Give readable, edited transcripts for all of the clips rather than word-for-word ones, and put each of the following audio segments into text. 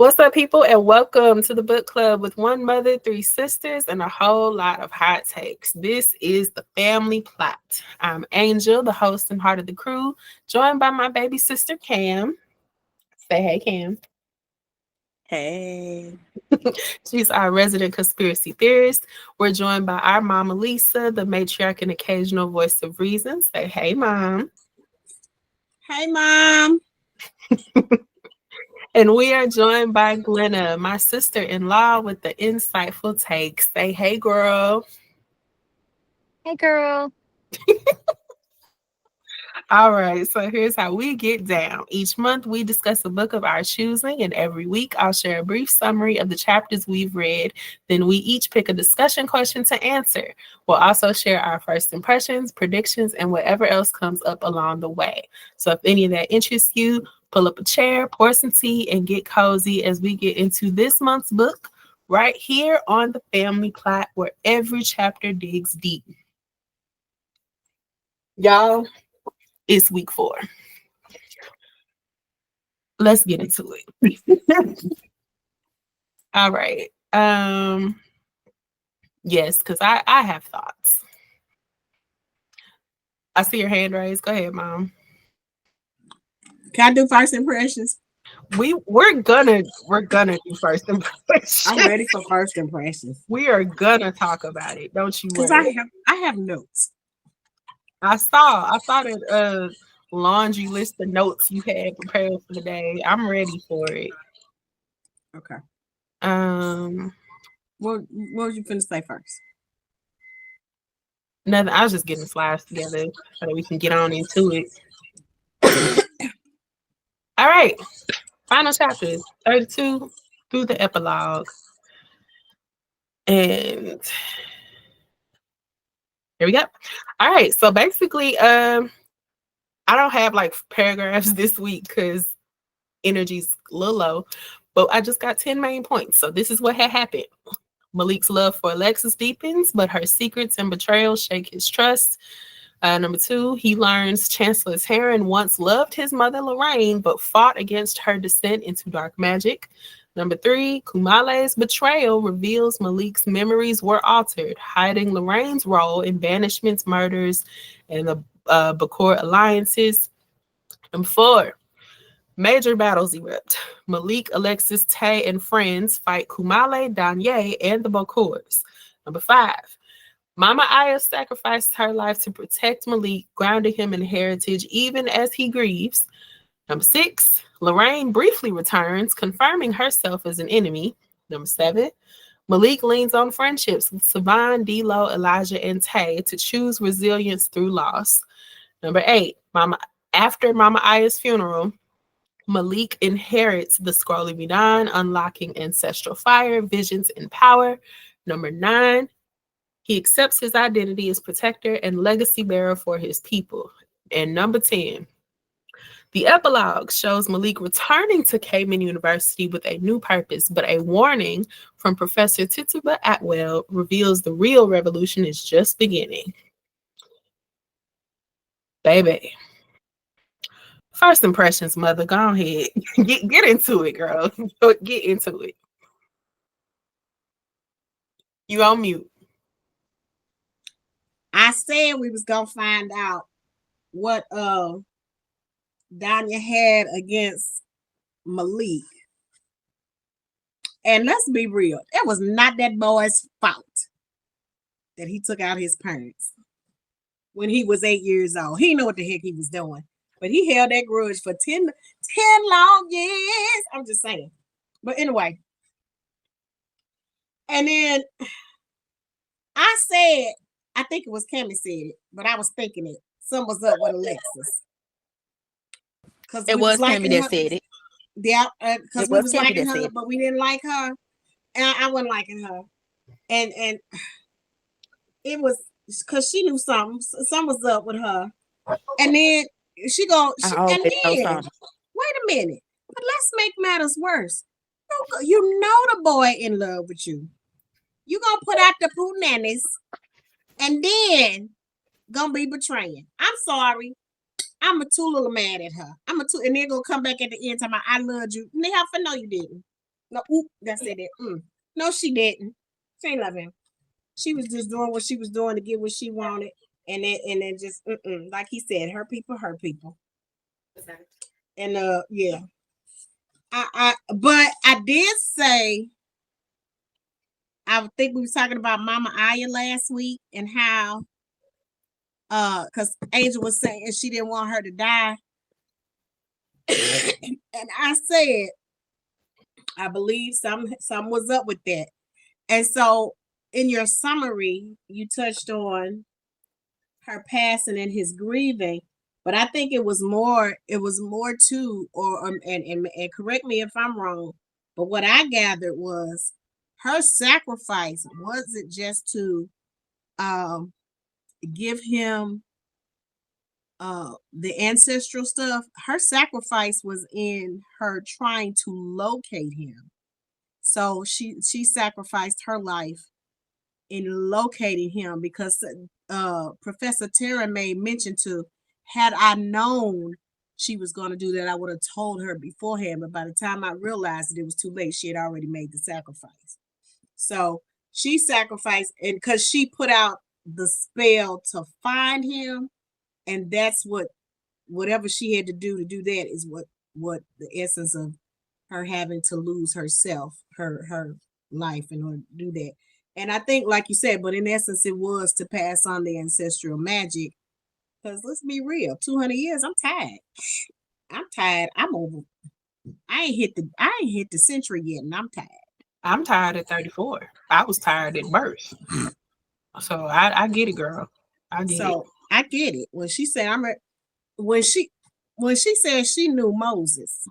What's up, people, and welcome to the book club with one mother, three sisters, and a whole lot of hot takes. This is the family plot. I'm Angel, the host and heart of the crew, joined by my baby sister, Cam. Say hey, Cam. Hey. She's our resident conspiracy theorist. We're joined by our mama, Lisa, the matriarch and occasional voice of reason. Say hey, Mom. Hey, Mom. And we are joined by Glenna, my sister-in-law, with the insightful take. Say hey, girl. Hey, girl. All right, so here's how we get down. Each month, we discuss a book of our choosing, and every week, I'll share a brief summary of the chapters we've read. Then we each pick a discussion question to answer. We'll also share our first impressions, predictions, and whatever else comes up along the way. So if any of that interests you, pull up a chair, pour some tea, and get cozy as we get into this month's book right here on the Family Plot, where every chapter digs deep. Y'all, it's week 4. Let's get into it. All right. Yes, because I have thoughts. I see your hand raised. Go ahead, Mom. Can I do first impressions? We're gonna do first impressions. I'm ready for first impressions. We are gonna talk about it. Don't you worry. Because I have notes. I saw that laundry list of notes you had prepared for the day. I'm ready for it. Okay. What was you finna say first? Nothing. I was just getting slides together so that we can get on into it. All right. Final chapter, 32 through the epilogue. And here we go. All right. So basically, I don't have like paragraphs this week because energy's a little low, but I just got 10 main points. So this is what had happened. Malik's love for Alexis deepens, but her secrets and betrayals shake his trust. Number 2, he learns Chancellor Taryn once loved his mother Lorraine, but fought against her descent into dark magic. Number 3, Kumale's betrayal reveals Malik's memories were altered, hiding Lorraine's role in banishments, murders, and the Bakor alliances. Number 4, major battles erupt. Malik, Alexis, Tay, and friends fight Kumale, Danye, and the Bakors. Number 5, Mama Aya sacrificed her life to protect Malik, grounding him in heritage even as he grieves. Number 6, Lorraine briefly returns, confirming herself as an enemy. Number 7, Malik leans on friendships with Savan, D'Lo, Elijah, and Tay to choose resilience through loss. Number 8, after Mama Aya's funeral, Malik inherits the Scroll of Vidan, unlocking ancestral fire, visions, and power. Number 9, he accepts his identity as protector and legacy bearer for his people. And number 10, the epilogue shows Malik returning to Cayman University with a new purpose, but a warning from Professor Tituba Atwell reveals the real revolution is just beginning. Baby. First impressions, mother. Go ahead. Get into it, girl. Get into it. You on mute. I said we was gonna find out what Danya had against Malik. And let's be real, it was not that boy's fault that he took out his parents when he was 8 years old. He knew what the heck he was doing. But he held that grudge for 10 long years. I'm just saying. But anyway. And then I said, I think it was Cammie said it, but I was thinking it. Something was up with Alexis. It was Cammie that said it. Yeah, because we was liking her, but we didn't like her. And I wasn't liking her. And it was because she knew something. Something was up with her. And then wait a minute. But let's make matters worse. You know the boy in love with you. You gonna put out the poo nannies and then gonna be betraying. I'm sorry. I'm a too little mad at her. And then gonna come back at the end time I loved you. I know you didn't. No, that said that. No, she didn't. She ain't love him. She was just doing what she was doing to get what she wanted, and then just like he said, her people, her people. And yeah, but I did say, I think we were talking about Mama Aya last week and how because Angel was saying she didn't want her to die. And I said, I believe some was up with that. And so in your summary, you touched on her passing and his grieving, but I think it was more too, or and correct me if I'm wrong, but what I gathered was her sacrifice wasn't just to give him the ancestral stuff. Her sacrifice was in her trying to locate him. So she sacrificed her life in locating him, because Professor Tara made mention to, had I known she was going to do that, I would have told her beforehand. But by the time I realized that it was too late, she had already made the sacrifice. So she sacrificed, and because she put out the spell to find him, and that's whatever she had to do that is what the essence of her having to lose herself, her life, in order to do that. And I think, like you said, but in essence, it was to pass on the ancestral magic. Because let's be real, 200 years, I'm tired. I'm tired. I'm over. I ain't hit the century yet, and I'm tired. I'm tired at 34. I was tired at birth. So I get it, girl. I get it. I get it. When she said when she said she knew Moses,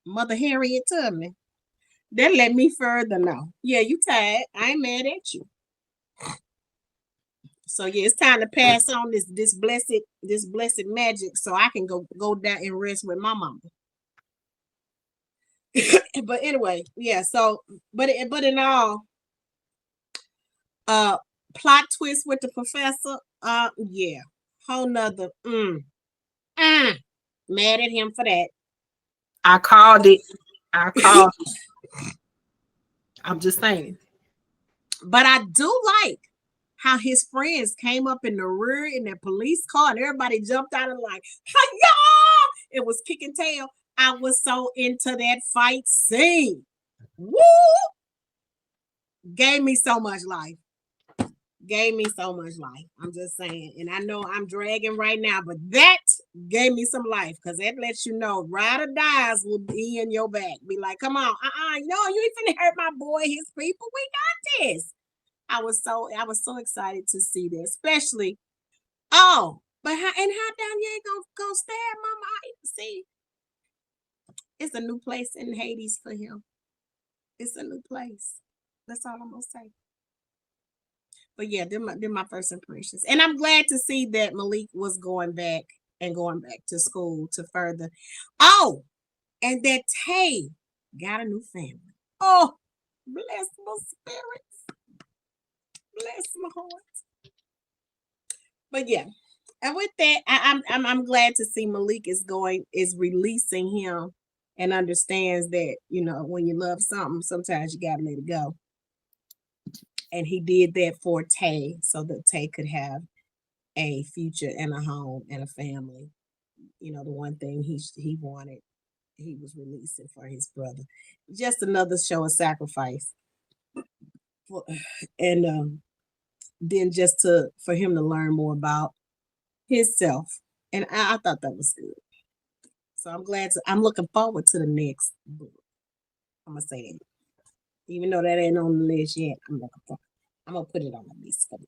Mother Harriet Tubman, that let me further know. Yeah, you tired. I ain't mad at you. So yeah, it's time to pass on this blessed magic, so I can go down and rest with my mama. But anyway, yeah. So, but in all, plot twist with the professor. Yeah, whole nother. Mad at him for that. I called it. I'm just saying. But I do like how his friends came up in the rear in their police car, and everybody jumped out and like, hi-ya! It was kicking tail. I was so into that fight scene. Woo! Gave me so much life. I'm just saying. And I know I'm dragging right now, but that gave me some life, because that lets you know ride or dies will be in your back. Be like, come on, no, you ain't finna hurt my boy, his people. We got this. I was so excited to see that, especially. Oh, but how Danielle ain't gonna stab Mama? See, it's a new place in Hades for him. It's a new place. That's all I'm gonna say. But yeah, they're my first impressions, and I'm glad to see that Malik was going back to school to further. Oh, and that Tay got a new family. Oh, bless my spirits. Bless my heart. But yeah, and with that, I'm glad to see Malik is releasing him, and understands that, when you love something, sometimes you gotta let it go. And he did that for Tay, so that Tay could have a future and a home and a family. The one thing he wanted, he was releasing for his brother. Just another show of sacrifice. And then just for him to learn more about himself. And I thought that was good. So I'm looking forward to the next book. I'm gonna say that. Even though that ain't on the list yet, I'm gonna put it on the list for the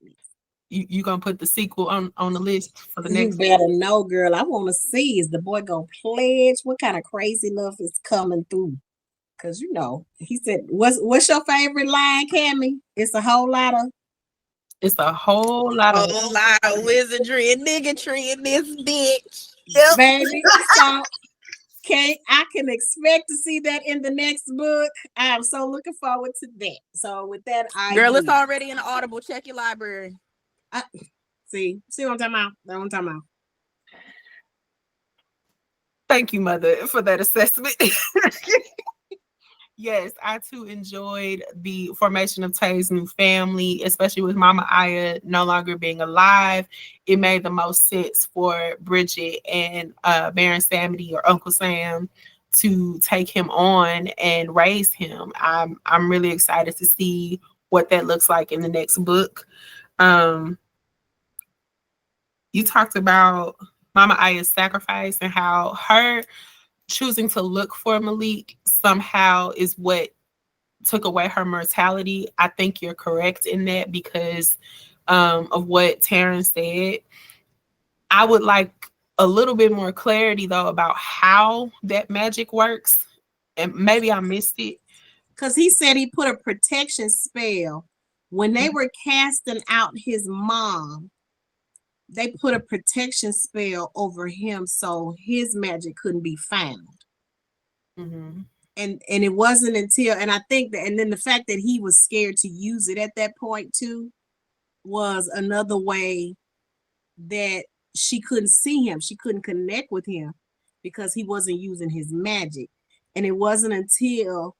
list. You gonna put the sequel on the list for the next? You better know, girl. I want to see, is the boy gonna pledge? What kind of crazy love is coming through? Because he said, "What's your favorite line, Cammy?" It's a whole lot of wizardry and niggatry in this bitch. Yep. Baby. So I can expect to see that in the next book. I'm so looking forward to that. So with that, it's already in the Audible. Check your library. See what I'm talking about? That's what I'm talking about. Thank you, Mother, for that assessment. Yes, I too enjoyed the formation of Tay's new family, especially with Mama Aya no longer being alive. It made the most sense for Bridget and Baron Samedi or Uncle Sam to take him on and raise him. I'm really excited to see what that looks like in the next book. Um, you talked about Mama Aya's sacrifice and how her choosing to look for Malik somehow is what took away her mortality. I think you're correct in that because of what Taryn said. I would like a little bit more clarity though about how that magic works, and maybe I missed it. Because he said he put a protection spell when they were casting out his mom. They put a protection spell over him so his magic couldn't be found. Mm-hmm. And it wasn't until, and I think that, and then the fact that he was scared to use it at that point too was another way that she couldn't see him. She couldn't connect with him because he wasn't using his magic. And it wasn't until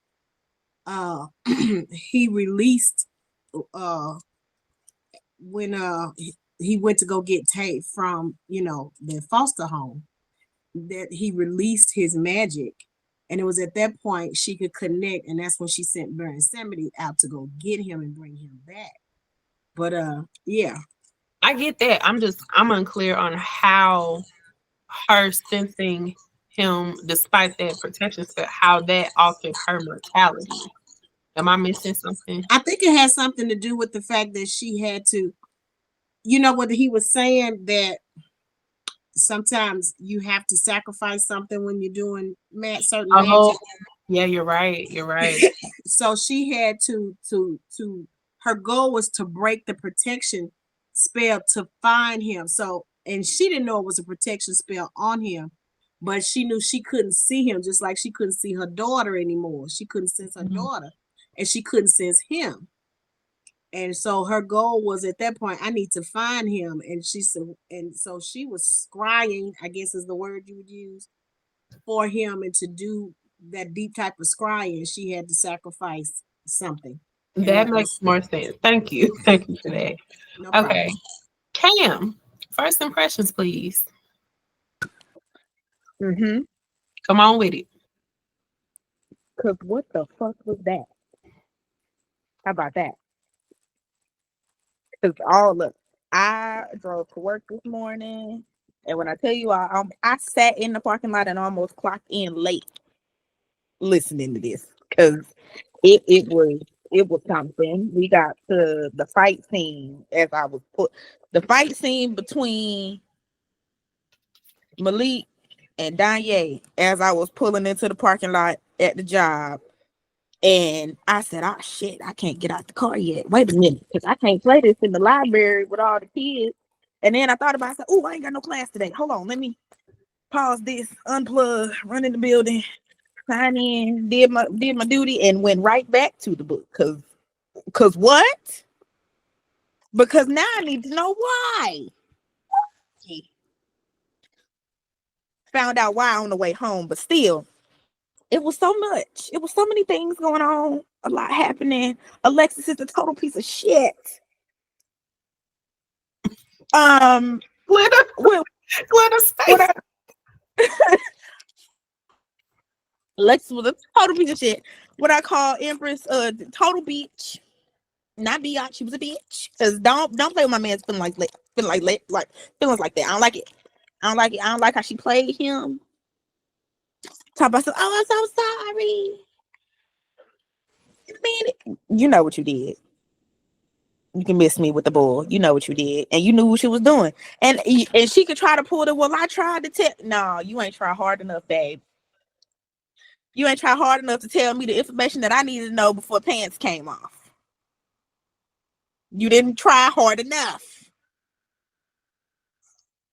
he released when he went to go get Tate from, the foster home, that he released his magic. And it was at that point she could connect, and that's when she sent Baron Samedi out to go get him and bring him back. But yeah. I get that. I'm unclear on how her sensing him despite that protection spell, how that altered her mortality. Am I missing something? I think it has something to do with the fact that she had to, whether he was saying that sometimes you have to sacrifice something when you're doing certain magic. Yeah, you're right. You're right. So she had to her goal was to break the protection spell to find him. So, and she didn't know it was a protection spell on him, but she knew she couldn't see him, just like she couldn't see her daughter anymore. She couldn't sense her daughter, and she couldn't sense him. And so her goal was at that point, I need to find him. And she said, and so she was scrying, I guess is the word you would use, for him. And to do that deep type of scrying, she had to sacrifice something. That makes more sense. Thank you. Thank you for that. No okay. Cam, first impressions, please. Come on with it. Because what the fuck was that? How about that? Because I drove to work this morning, and when I tell you I sat in the parking lot and almost clocked in late listening to this because it was something. We got to the fight scene the fight scene between Malik and Danye as I was pulling into the parking lot at the job. And I said, oh, shit, I can't get out the car yet. Wait a minute, because I can't play this in the library with all the kids. And then I thought about it. I said, oh, I ain't got no class today. Hold on, let me pause this, unplug, run in the building, sign in, did my duty, and went right back to the book. Because what? Because now I need to know why. Found out why on the way home, but still. It was so much. It was so many things going on. A lot happening. Alexis is a total piece of shit. Glitter Alexis was a total piece of shit. What I call Empress, total bitch. Not biatch. She was a bitch. Cause don't play with my man's feelings like feelings like that. I don't like it. I don't like how she played him. Talk about, oh, I'm so sorry. Man, you know what you did. You can miss me with the bull. You know what you did. And you knew what she was doing. And she could try to pull the, well, I tried to tell. No, you ain't try hard enough, babe. You ain't try hard enough to tell me the information that I needed to know before pants came off. You didn't try hard enough.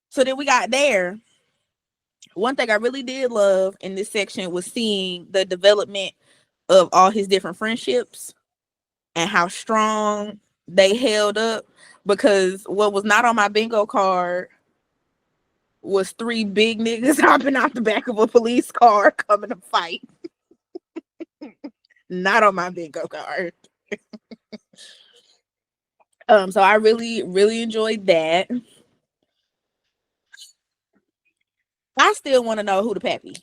So then we got there. One thing I really did love in this section was seeing the development of all his different friendships and how strong they held up, because what was not on my bingo card was 3 big niggas hopping out the back of a police car coming to fight. Not on my bingo card. So I really, really enjoyed that. I still want to know who the pappy.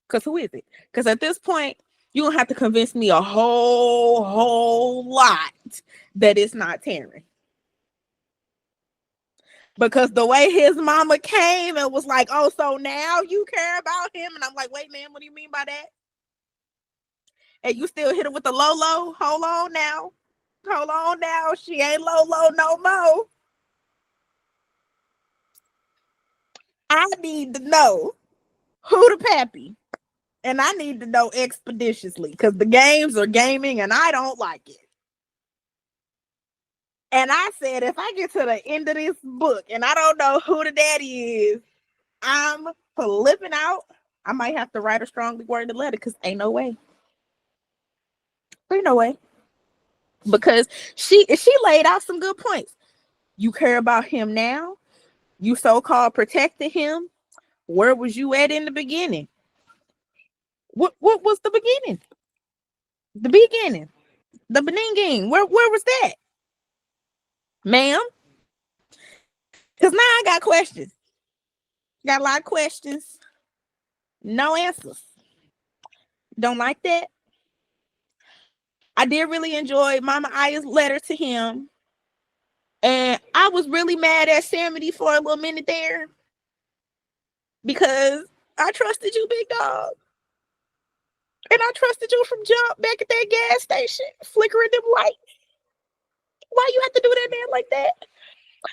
Because who is it? Because at this point, you don't have to convince me a whole lot that it's not Taryn. Because the way his mama came and was like, oh, so now you care about him? And I'm like, wait, man, what do you mean by that? And you still hit her with the Lolo? Hold on now. Hold on now. She ain't Lolo no more. I need to know who the pappy. And I need to know expeditiously because the games are gaming and I don't like it. And I said, if I get to the end of this book and I don't know who the daddy is, I'm flipping out. I might have to write a strongly worded letter because ain't no way. Ain't no way. Because she laid out some good points. You care about him now. You so-called protected him. Where was you at in the beginning? What was the beginning? The beginning. The beginning. Where was that? Ma'am? Because now I got questions. Got a lot of questions. No answers. Don't like that. I did really enjoy Mama Aya's letter to him. And I was really mad at Samity for a little minute there. Because I trusted you, big dog. And I trusted you from jump back at that gas station, flickering them lights. Why you have to do that, man, like that?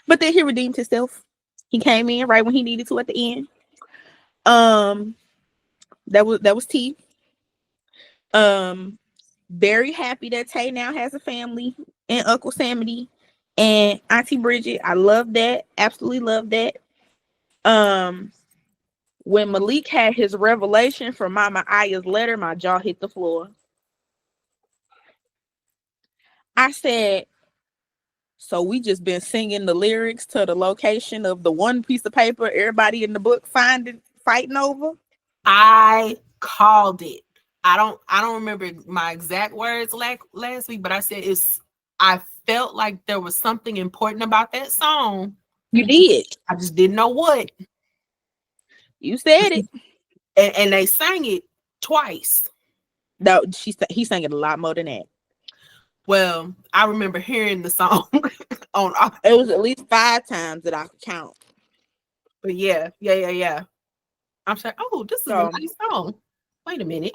But then he redeemed himself. He came in right when he needed to at the end. That was T. Very happy that Tay now has a family and Uncle Samity and Auntie Bridget. I love that. Absolutely love that. When Malik had his revelation from Mama Aya's letter, my jaw hit the floor. I said, so we just been singing the lyrics to the location of the one piece of paper everybody in the book fighting over. I called it. I don't remember my exact words last week, but I said I felt like there was something important about that song. You did. I just didn't know what. You said it. And they sang it twice. No, he sang it a lot more than that. Well, I remember hearing the song on. It was at least 5 times that I could count. But yeah. I'm saying, oh, this is a nice song. Wait a minute.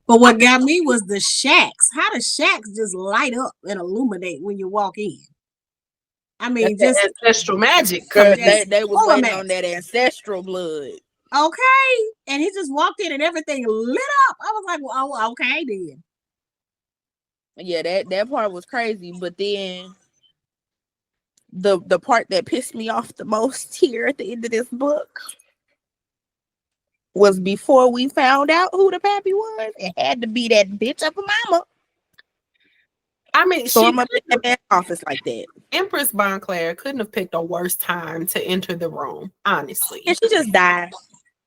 But what got me was the shacks. How the shacks just light up and illuminate when you walk in. I mean, that's just ancestral magic. They was waiting on that ancestral blood. Okay. And he just walked in and everything lit up. I was like, well, oh, okay then. Yeah, that part was crazy. But then the part that pissed me off the most here at the end of this book was before we found out who the pappy was. It had to be that bitch of a mama. I mean, so I'm up in that man's office like that. Empress Bonclair couldn't have picked a worse time to enter the room, honestly. And she just died.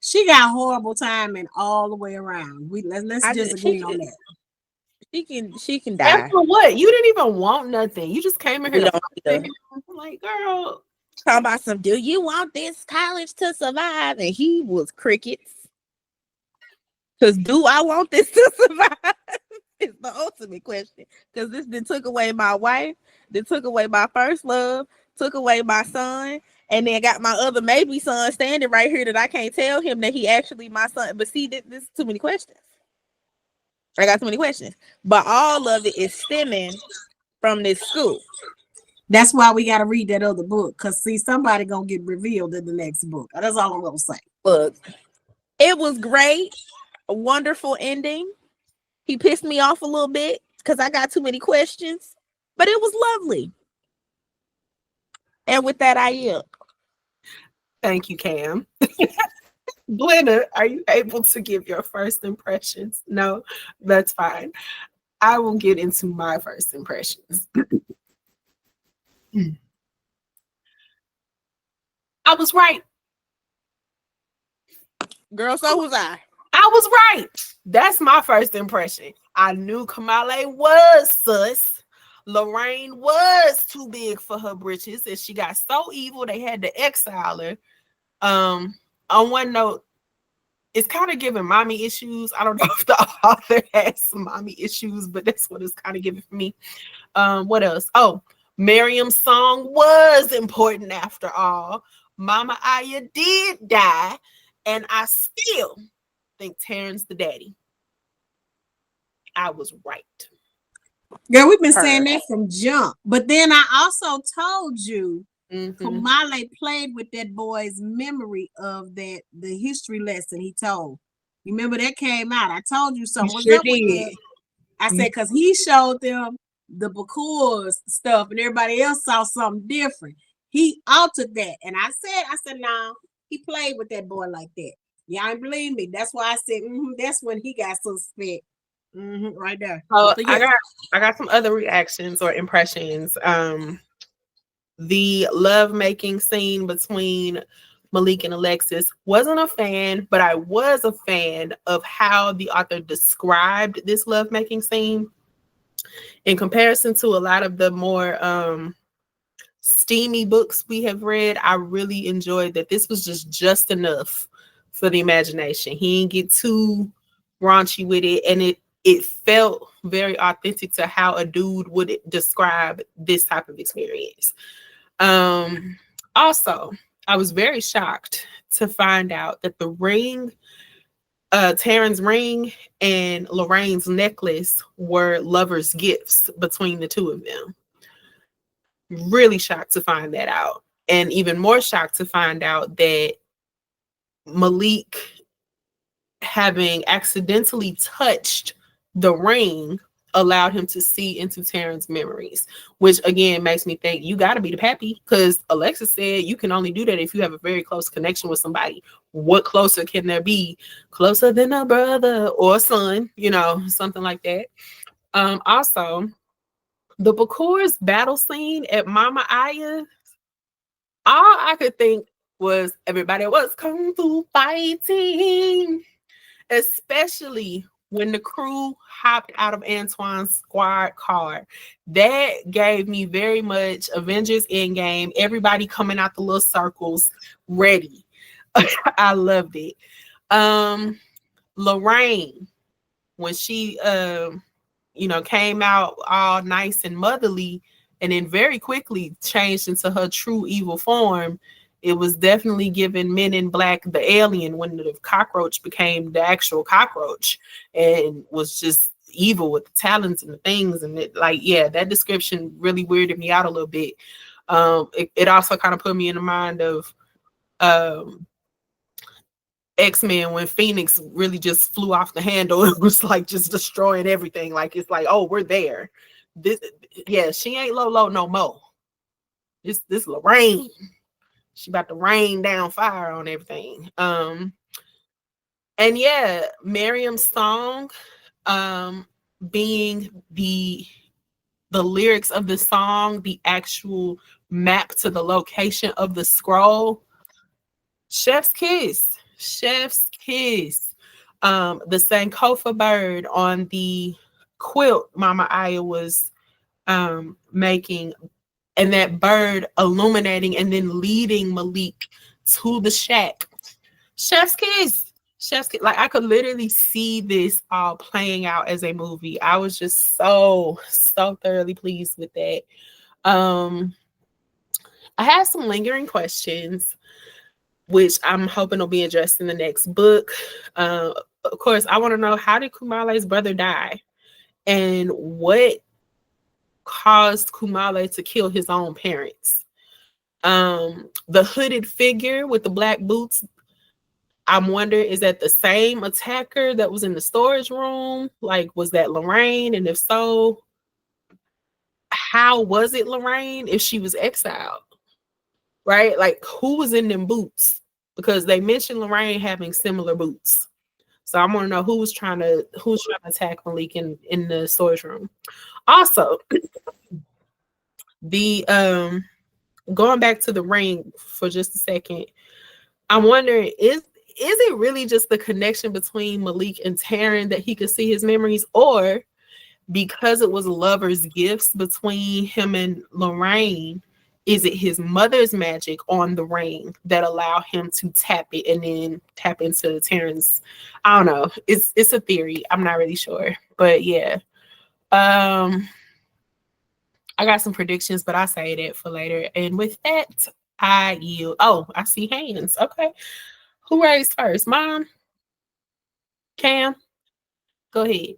She got horrible timing all the way around. Let's just agree on that. She can die. And for what? You didn't even want nothing. You just came in here to like, girl. Talking about some, do you want this college to survive? And he was crickets. Because do I want this to survive? It's the ultimate question. Because this then took away my wife, then took away my first love, took away my son, and then got my other maybe son standing right here that I can't tell him that he actually my son. But see, this is too many questions. I got too many questions. But all of it is stemming from this school. That's why we got to read that other book. Because, see, somebody going to get revealed in the next book. That's all I'm going to say. Look, it was great. A wonderful ending. He pissed me off a little bit because I got too many questions. But it was lovely. And with that, I yield. Thank you, Cam. Glenna, are you able to give your first impressions? No, that's fine. I will get into my first impressions. I I was right. Girl, so was I. I was right. That's my first impression. I knew Kamala was sus. Lorraine was too big for her britches, and she got so evil they had to exile her. On one note, it's kind of giving mommy issues. I don't know if the author has some mommy issues, but that's what it's kind of giving for me. What else? Oh, Miriam's song was important after all. Mama Aya did die, and I still think Terrence the daddy. I was right. Girl, we've been saying that from jump. But then I also told you Kamala played with that boy's memory of the history lesson he told. You remember that came out? I told you something was up with that. I said, because he showed them the Bakur's stuff and everybody else saw something different. He altered that. And I said, no, he played with that boy like that. Y'all ain't believe me. That's why I said, that's when he got suspect. Right there. So yes. I got some other reactions or impressions. The love-making scene between Malik and Alexis, wasn't a fan, but I was a fan of how the author described this love-making scene. In comparison to a lot of the more steamy books we have read, I really enjoyed that this was just enough for the imagination. He didn't get too raunchy with it, and it felt very authentic to how a dude would describe this type of experience. Also, I was very shocked to find out that the ring, Taryn's ring and Lorraine's necklace were lovers' gifts between the two of them. Really shocked to find that out. And even more shocked to find out that Malik, having accidentally touched the ring, allowed him to see into Taryn's memories, which again makes me think you got to be the pappy, because Alexis said you can only do that if you have a very close connection with somebody. What closer can there be? Closer than a brother or a son, something like that. Also, the Bakur's battle scene at Mama Aya's, all I could think was everybody was kung fu fighting, especially when the crew hopped out of Antoine's squad car. That gave me very much Avengers Endgame, everybody coming out the little circles ready. I loved it. Lorraine, when she came out all nice and motherly and then very quickly changed into her true evil form, it was definitely giving Men in Black, the alien, when the cockroach became the actual cockroach and was just evil with the talons and the things. And that description really weirded me out a little bit. It also kind of put me in the mind of X-Men when Phoenix really just flew off the handle. It was like just destroying everything. Like, it's like, oh, we're there. She ain't Lolo no more. This Lorraine. She about to rain down fire on everything. And yeah, Miriam's song, being the lyrics of the song, the actual map to the location of the scroll. Chef's kiss. Chef's kiss. The Sankofa bird on the quilt Mama Aya was making, and that bird illuminating and then leading Malik to the shack. Chef's kiss. Chef's kiss. Like, I could literally see this all playing out as a movie. I was just so thoroughly pleased with that. I have some lingering questions, which I'm hoping will be addressed in the next book. Of course, I want to know, how did Kumale's brother die? And what caused Kumale to kill his own parents? The hooded figure with the black boots, I'm wondering, is that the same attacker that was in the storage room? Like, was that Lorraine? And if so, how was it Lorraine if she was exiled? Right? Like, who was in them boots? Because they mentioned Lorraine having similar boots. So I want to know who was trying to attack Malik in the storage room. Also, the going back to the ring for just a second, I'm wondering, is it really just the connection between Malik and Taryn that he could see his memories, or because it was lovers' gifts between him and Lorraine, is it his mother's magic on the ring that allow him to tap it and then tap into Terrence? I don't know. It's a theory. I'm not really sure. But yeah. I got some predictions, but I'll say that for later. And with that, I yield. Oh, I see hands. Okay. Who raised first? Mom? Cam? Go ahead.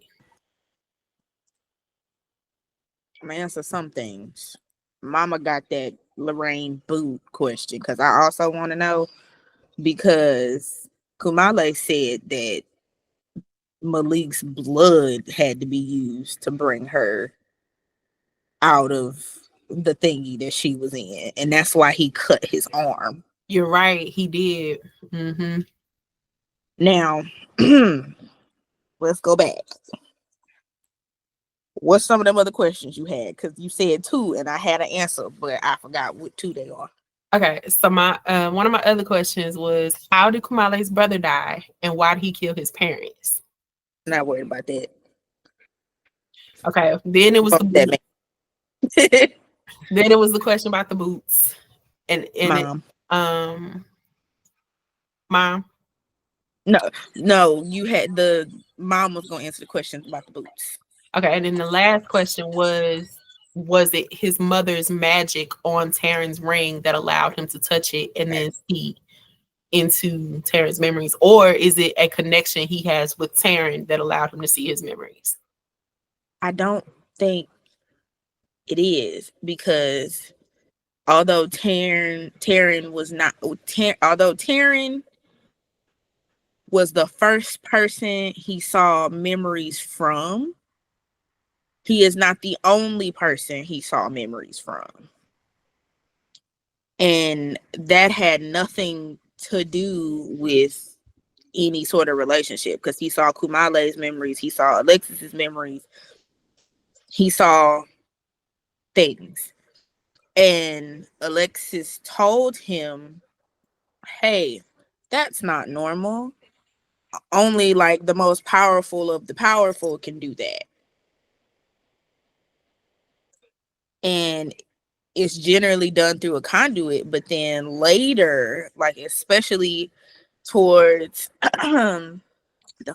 I'm gonna answer some things. Mama got that Lorraine boot question because I also want to know, because Kumale said that Malik's blood had to be used to bring her out of the thingy that she was in, and that's why he cut his arm. You're right, he did. Mm-hmm. Now, let's go back. What's some of them other questions you had? Because you said 2, and I had an answer, but I forgot what 2 they are. Okay, so my one of my other questions was, how did Kumale's brother die, and why did he kill his parents? Not worried about that. Okay, then it was the boots. Then it was the question about the boots, and Mom. Mom. No, you had the mom was gonna answer the questions about the boots. Okay, and then the last question was it his mother's magic on Taryn's ring that allowed him to touch it and then see into Taryn's memories, or is it a connection he has with Taryn that allowed him to see his memories? I don't think it is, because although Taryn was not, although Taryn was the first person he saw memories from, he is not the only person he saw memories from. And that had nothing to do with any sort of relationship, because he saw Kumale's memories, he saw Alexis's memories, he saw things. And Alexis told him, hey, that's not normal. Only like the most powerful of the powerful can do that. And it's generally done through a conduit, but then later, like especially towards the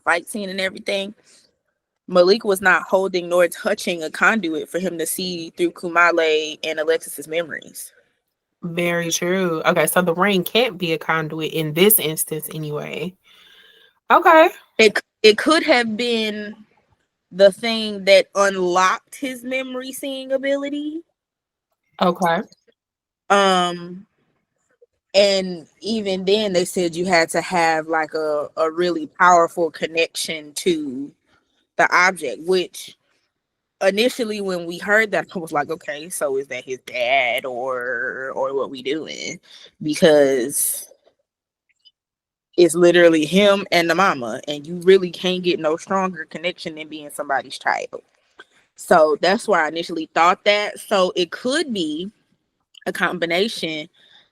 fight scene and everything, Malik was not holding nor touching a conduit for him to see through Kumale and Alexis's memories. Very true. Okay, so the ring can't be a conduit in this instance anyway. Okay. It could have been the thing that unlocked his memory seeing ability. Okay. And even then they said you had to have like a really powerful connection to the object, which initially when we heard that, I was like, okay, so is that his dad or what we doing? Because it's literally him and the mama, and you really can't get no stronger connection than being somebody's child. So that's why I initially thought that. So it could be a combination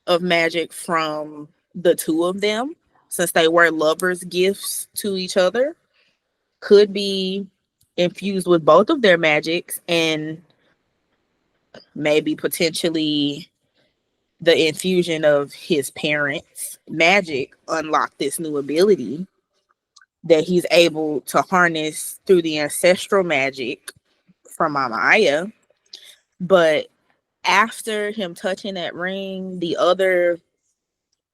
of magic from the two of them, since they were lovers' gifts to each other. Could be infused with both of their magics, and maybe potentially the infusion of his parents' magic unlocked this new ability that he's able to harness through the ancestral magic from Mama Aya. But after him touching that ring, the other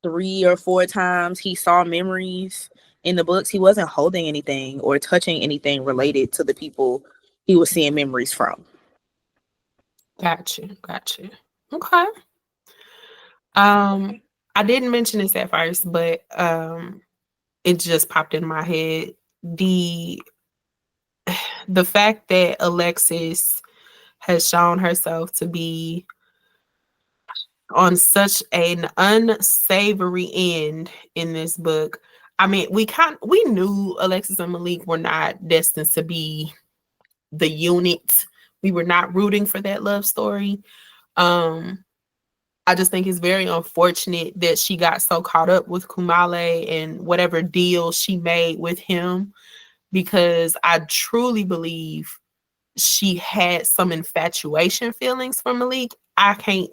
3 or 4 times he saw memories in the books, he wasn't holding anything or touching anything related to the people he was seeing memories from. Gotcha. Okay. I didn't mention this at first, but it just popped in my head. The fact that Alexis has shown herself to be on such an unsavory end in this book. I mean, we knew Alexis and Malik were not destined to be the unit. We were not rooting for that love story. I just think it's very unfortunate that she got so caught up with Kumale and whatever deal she made with him, because I truly believe she had some infatuation feelings for Malik. I can't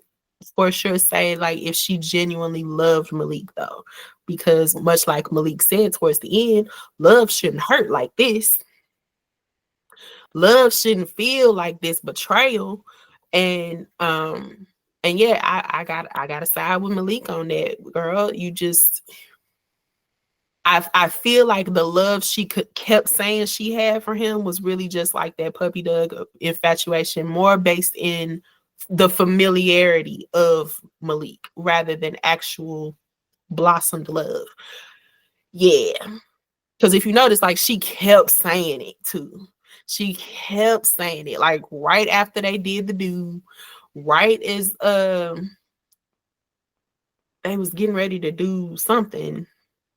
for sure say like if she genuinely loved Malik though, because much like Malik said towards the end, love shouldn't hurt like this. Love shouldn't feel like this betrayal. And yeah, I gotta side with Malik on that, girl. You just I feel like the love she kept saying she had for him was really just like that puppy dog infatuation, more based in the familiarity of Malik rather than actual blossomed love. Yeah. Because if you notice, like she kept saying it too. She kept saying it like right after they did the do, right as they was getting ready to do something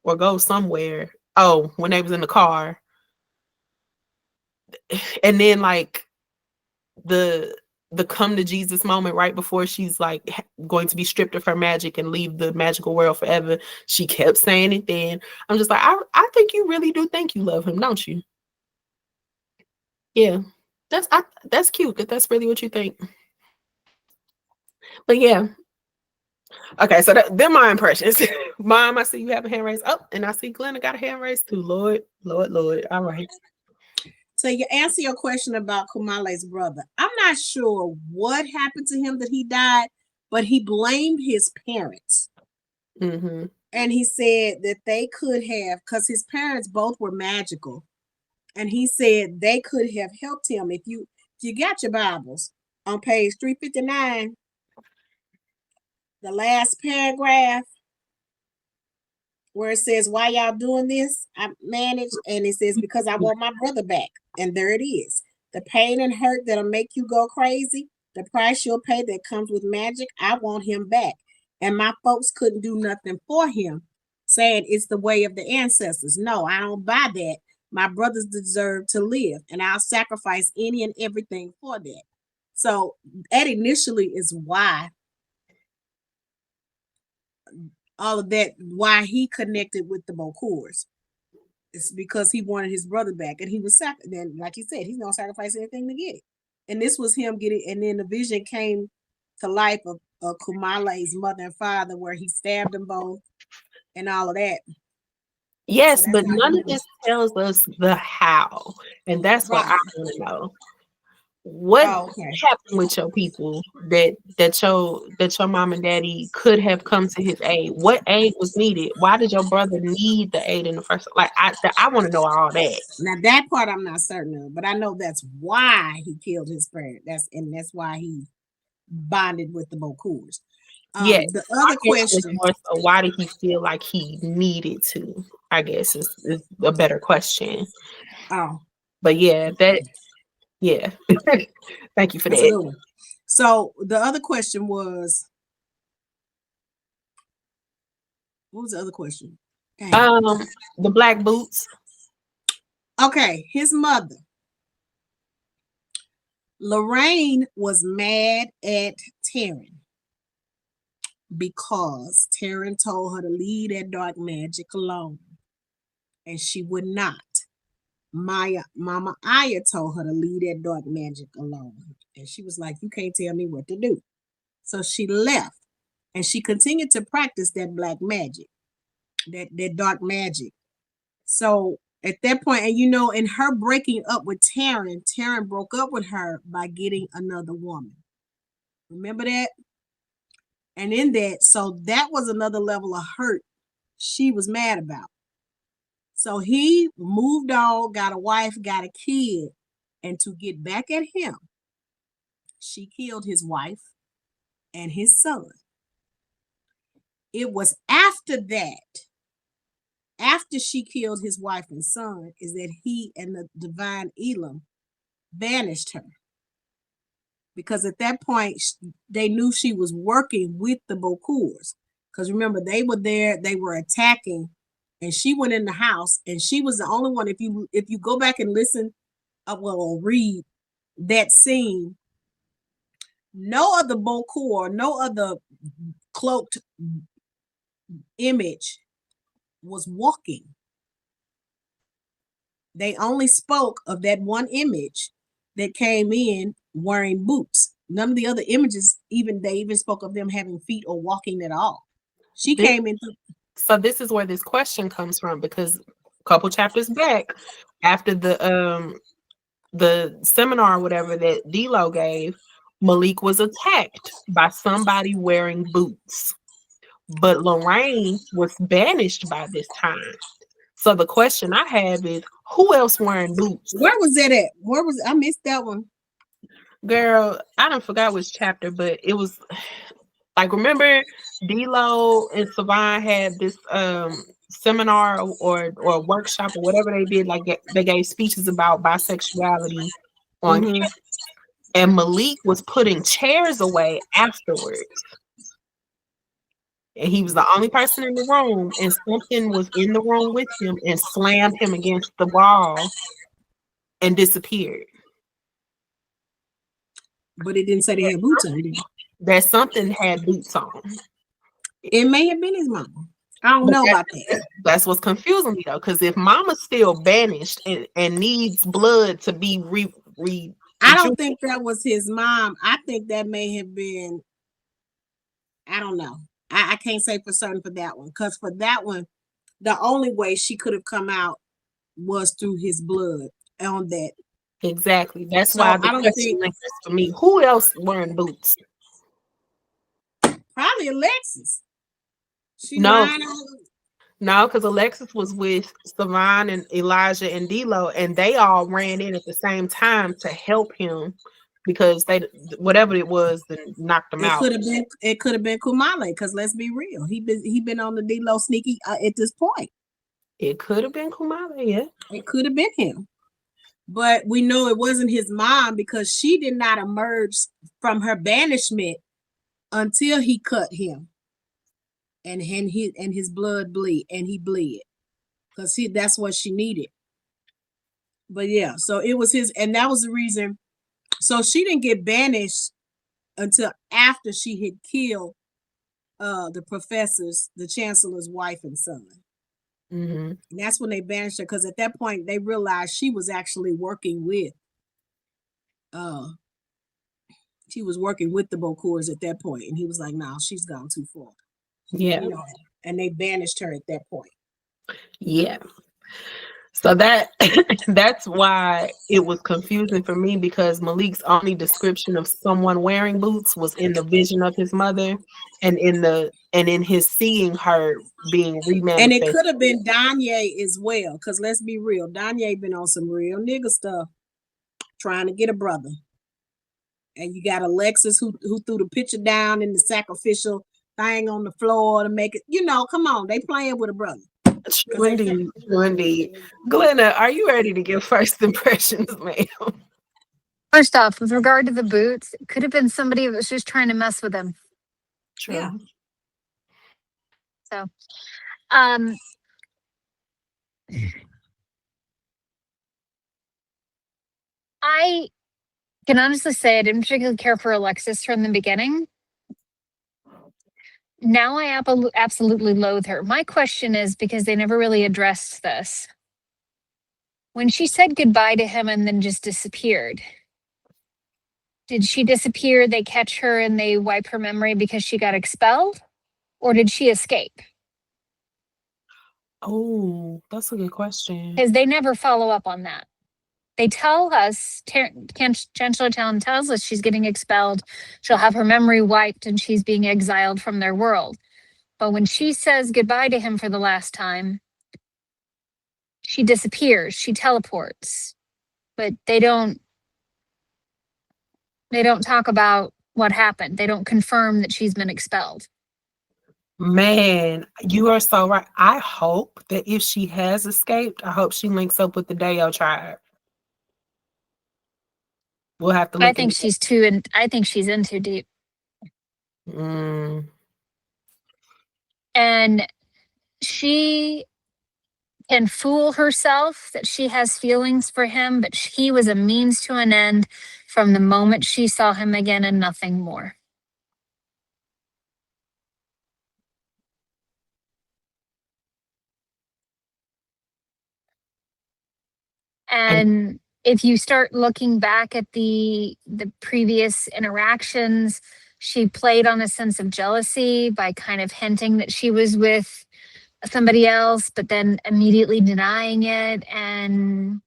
or go somewhere. Oh, when they was in the car. And then like the come to Jesus moment right before she's like going to be stripped of her magic and leave the magical world forever. She kept saying it then. I'm just like, I think you really do think you love him, don't you? Yeah. That's cute that that's really what you think. But yeah. Okay, so they're my impressions. Mom, I see you have a hand raised. Oh, and I see Glenna got a hand raised too. Lord. All right. So you answer your question about Kumale's brother. I'm not sure what happened to him that he died, but he blamed his parents. Mm-hmm. And he said that they could have, because his parents both were magical. And he said they could have helped him. If you got your Bibles on page 359, the last paragraph where it says, why y'all doing this? I managed, and it says, because I want my brother back. And there it is. The pain and hurt that'll make you go crazy, the price you'll pay that comes with magic, I want him back. And my folks couldn't do nothing for him, saying it's the way of the ancestors. No, I don't buy that. My brothers deserve to live, and I'll sacrifice any and everything for that. So that initially is why all of that, why he connected with the Bokors. It's because he wanted his brother back, and he was then, like he said, he's gonna sacrifice anything to get it. And this was him getting, and then the vision came to life of Kumale's mother and father, where he stabbed them both and all of that. Yes, so but none of this tells us the how, and that's what I want to know. What happened with your people that your mom and daddy could have come to his aid? What aid was needed? Why did your brother need the aid in the first? Like I want to know all that. Now that part I'm not certain of, but I know that's why he killed his parent. That's why he bonded with the Bokors. Yes. The other question was, why did he feel like he needed to? I guess is a better question. Oh, but yeah, yeah. Thank you for that. So the other question was, what was the other question? The black boots. Okay, his mother, Lorraine, was mad at Taryn because Taryn told her to leave that dark magic alone, and she would not. Mama Aya told her to leave that dark magic alone, and she was like, you can't tell me what to do. So she left, and she continued to practice that black magic, that dark magic. So at that point, and in her breaking up with Taryn broke up with her by getting another woman. Remember that? And in that, so that was another level of hurt she was mad about. So he moved on, got a wife, got a kid, and to get back at him, she killed his wife and his son. It was after that, after she killed his wife and son, is that he and the divine Elam banished her. Because at that point, they knew she was working with the Bokors. Because remember, they were there, they were attacking, and she went in the house, and she was the only one. If you go back and listen, or read that scene, no other Bokor, no other cloaked image was walking. They only spoke of that one image that came in wearing boots. None of the other images, they even spoke of them having feet or walking at all. She came in. So this is where this question comes from, because a couple chapters back, after the seminar or whatever that D-Lo gave, Malik was attacked by somebody wearing boots. But Lorraine was banished by this time. So the question I have is, who else wearing boots? Where was that at? Where was I missed that one? Girl, I don't forgot which chapter, but it was like, remember D-Lo and Savon had this seminar or workshop or whatever they did, like they gave speeches about bisexuality on campus, and Malik was putting chairs away afterwards. And he was the only person in the room, and something was in the room with him and slammed him against the wall and disappeared. But it didn't say they had boots on, did it? That something had boots on. It may have been his mama. I don't know about that. That's what's confusing me though, because if mama's still banished and needs blood to be I don't think that was his mom. I think that may have been, I don't know. I can't say for certain for that one, because for that one, the only way she could have come out was through his blood on that. Exactly. That's why I don't think for me. Who else wearing boots? Probably Alexis. No, because Alexis was with Savon and Elijah and D-Lo, and they all ran in at the same time to help him because they, whatever it was, then knocked him out. It could have been Kumale, because let's be real, he been on the D-Lo sneaky at this point. It could have been Kumale, yeah. It could have been him, but we know it wasn't his mom, because she did not emerge from her banishment until he cut him, and his blood bleed, and he bled, because that's what she needed. But yeah, so it was his, and that was the reason. So she didn't get banished until after she had killed the professors, the chancellor's wife and son. Mm-hmm. And that's when they banished her, because at that point they realized she was actually working with the Bokors at that point, and he was like, "No, she's gone too far." Yeah, and they banished her at that point. Yeah. So that's why it was confusing for me, because Malik's only description of someone wearing boots was in the vision of his mother, and in his seeing her being remanifested. And it could have been Danye as well, because let's be real, Danye been on some real nigga stuff, trying to get a brother. And you got Alexis who threw the picture down in the sacrificial thing on the floor to make it, come on, they playing with a brother. True indeed. Glenna, are you ready to give first impressions, ma'am? First off, with regard to the boots, it could have been somebody that was just trying to mess with him. True. Yeah. So, I can honestly say I didn't particularly care for Alexis from the beginning. Now I absolutely loathe her. My question is, because they never really addressed this, when she said goodbye to him and then just disappeared, did she disappear, they catch her and they wipe her memory because she got expelled? Or did she escape? Oh, that's a good question. Because they never follow up on that. They tell us, Chancellor Talon tells us she's getting expelled. She'll have her memory wiped and she's being exiled from their world. But when she says goodbye to him for the last time, she disappears, she teleports. But they don't talk about what happened. They don't confirm that she's been expelled. Man, you are so right. I hope that if she has escaped, I hope she links up with the Dayo tribe. We'll have to look. I think she's in too deep. And she can fool herself that she has feelings for him, but he was a means to an end. from the moment she saw him again and nothing more. And if you start looking back at the previous interactions, she played on a sense of jealousy by kind of hinting that she was with somebody else, but then immediately denying it. And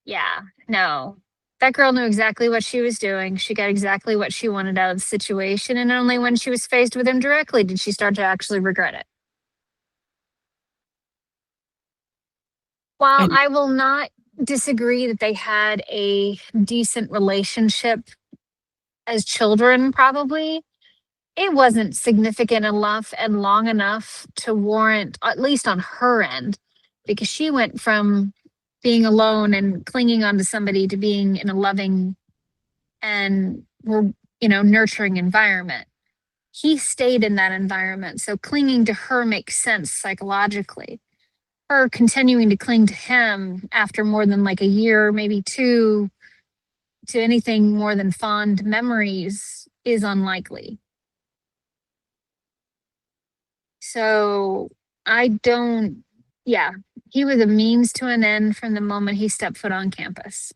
yeah, no, that girl knew exactly what she was doing. She got exactly what she wanted out of the situation. And only when she was faced with him directly did she start to actually regret it. While I will not disagree that they had a decent relationship as children, probably, it wasn't significant enough and long enough to warrant, at least on her end, because she went from being alone and clinging onto somebody to being in a loving and nurturing environment. He stayed in that environment, so clinging to her makes sense psychologically. Her continuing to cling to him after more than like a year, maybe two, to anything more than fond memories is unlikely. So he was a means to an end from the moment he stepped foot on campus.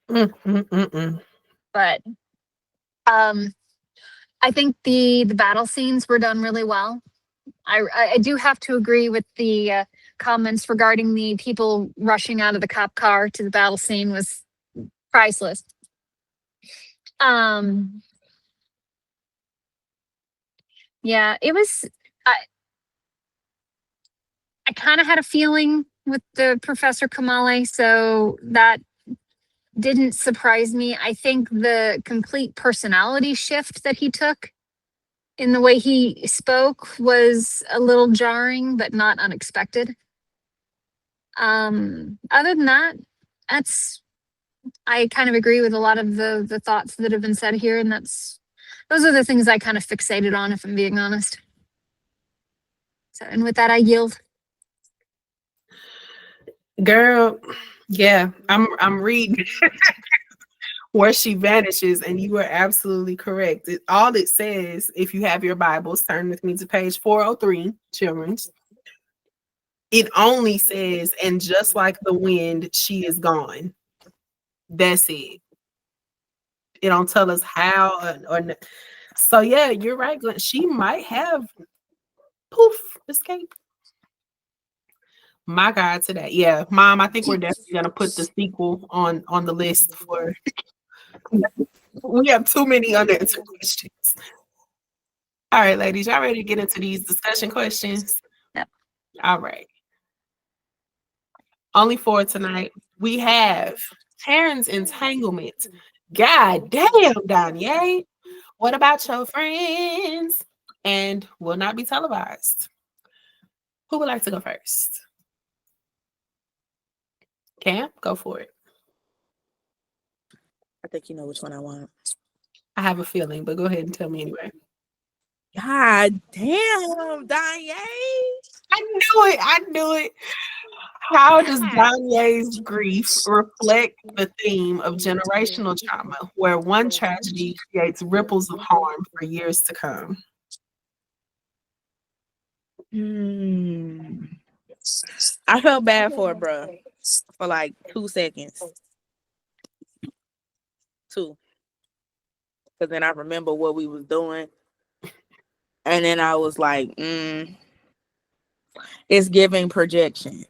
But I think the battle scenes were done really well. I do have to agree with the comments regarding the people rushing out of the cop car to the battle scene was priceless. Yeah, it was. I kind of had a feeling with the Professor Kamale, so that didn't surprise me. I think the complete personality shift that he took in the way he spoke was a little jarring, but not unexpected. Other than that, I kind of agree with a lot of the thoughts that have been said here, and those are the things I kind of fixated on, if I'm being honest. So, and with that, I yield. Girl, yeah, I'm reading where she vanishes, and you were absolutely correct. All it says, if you have your Bibles, turn with me to page 403, children's. It only says, and just like the wind, she is gone. That's it. It don't tell us how or so. Yeah, you're right, Glenn. She might have escaped. My God, today. Yeah, Mom, I think we're definitely gonna put the sequel on the list for. We have too many unanswered questions. All right, ladies, y'all ready to get into these discussion questions? Yep. All right. Only 4 tonight. We have Taryn's entanglement. God damn, Danye. What about your friends? And will not be televised. Who would like to go first? Cam, go for it. I think you know which one I want. I have a feeling, but go ahead and tell me anyway. God damn, Danye. I knew it. How does Danye's grief reflect the theme of generational trauma, where one tragedy creates ripples of harm for years to come? I felt bad for it, bro, for like 2 seconds. 2. Because then I remember what we was doing. And then I was like, it's giving projection.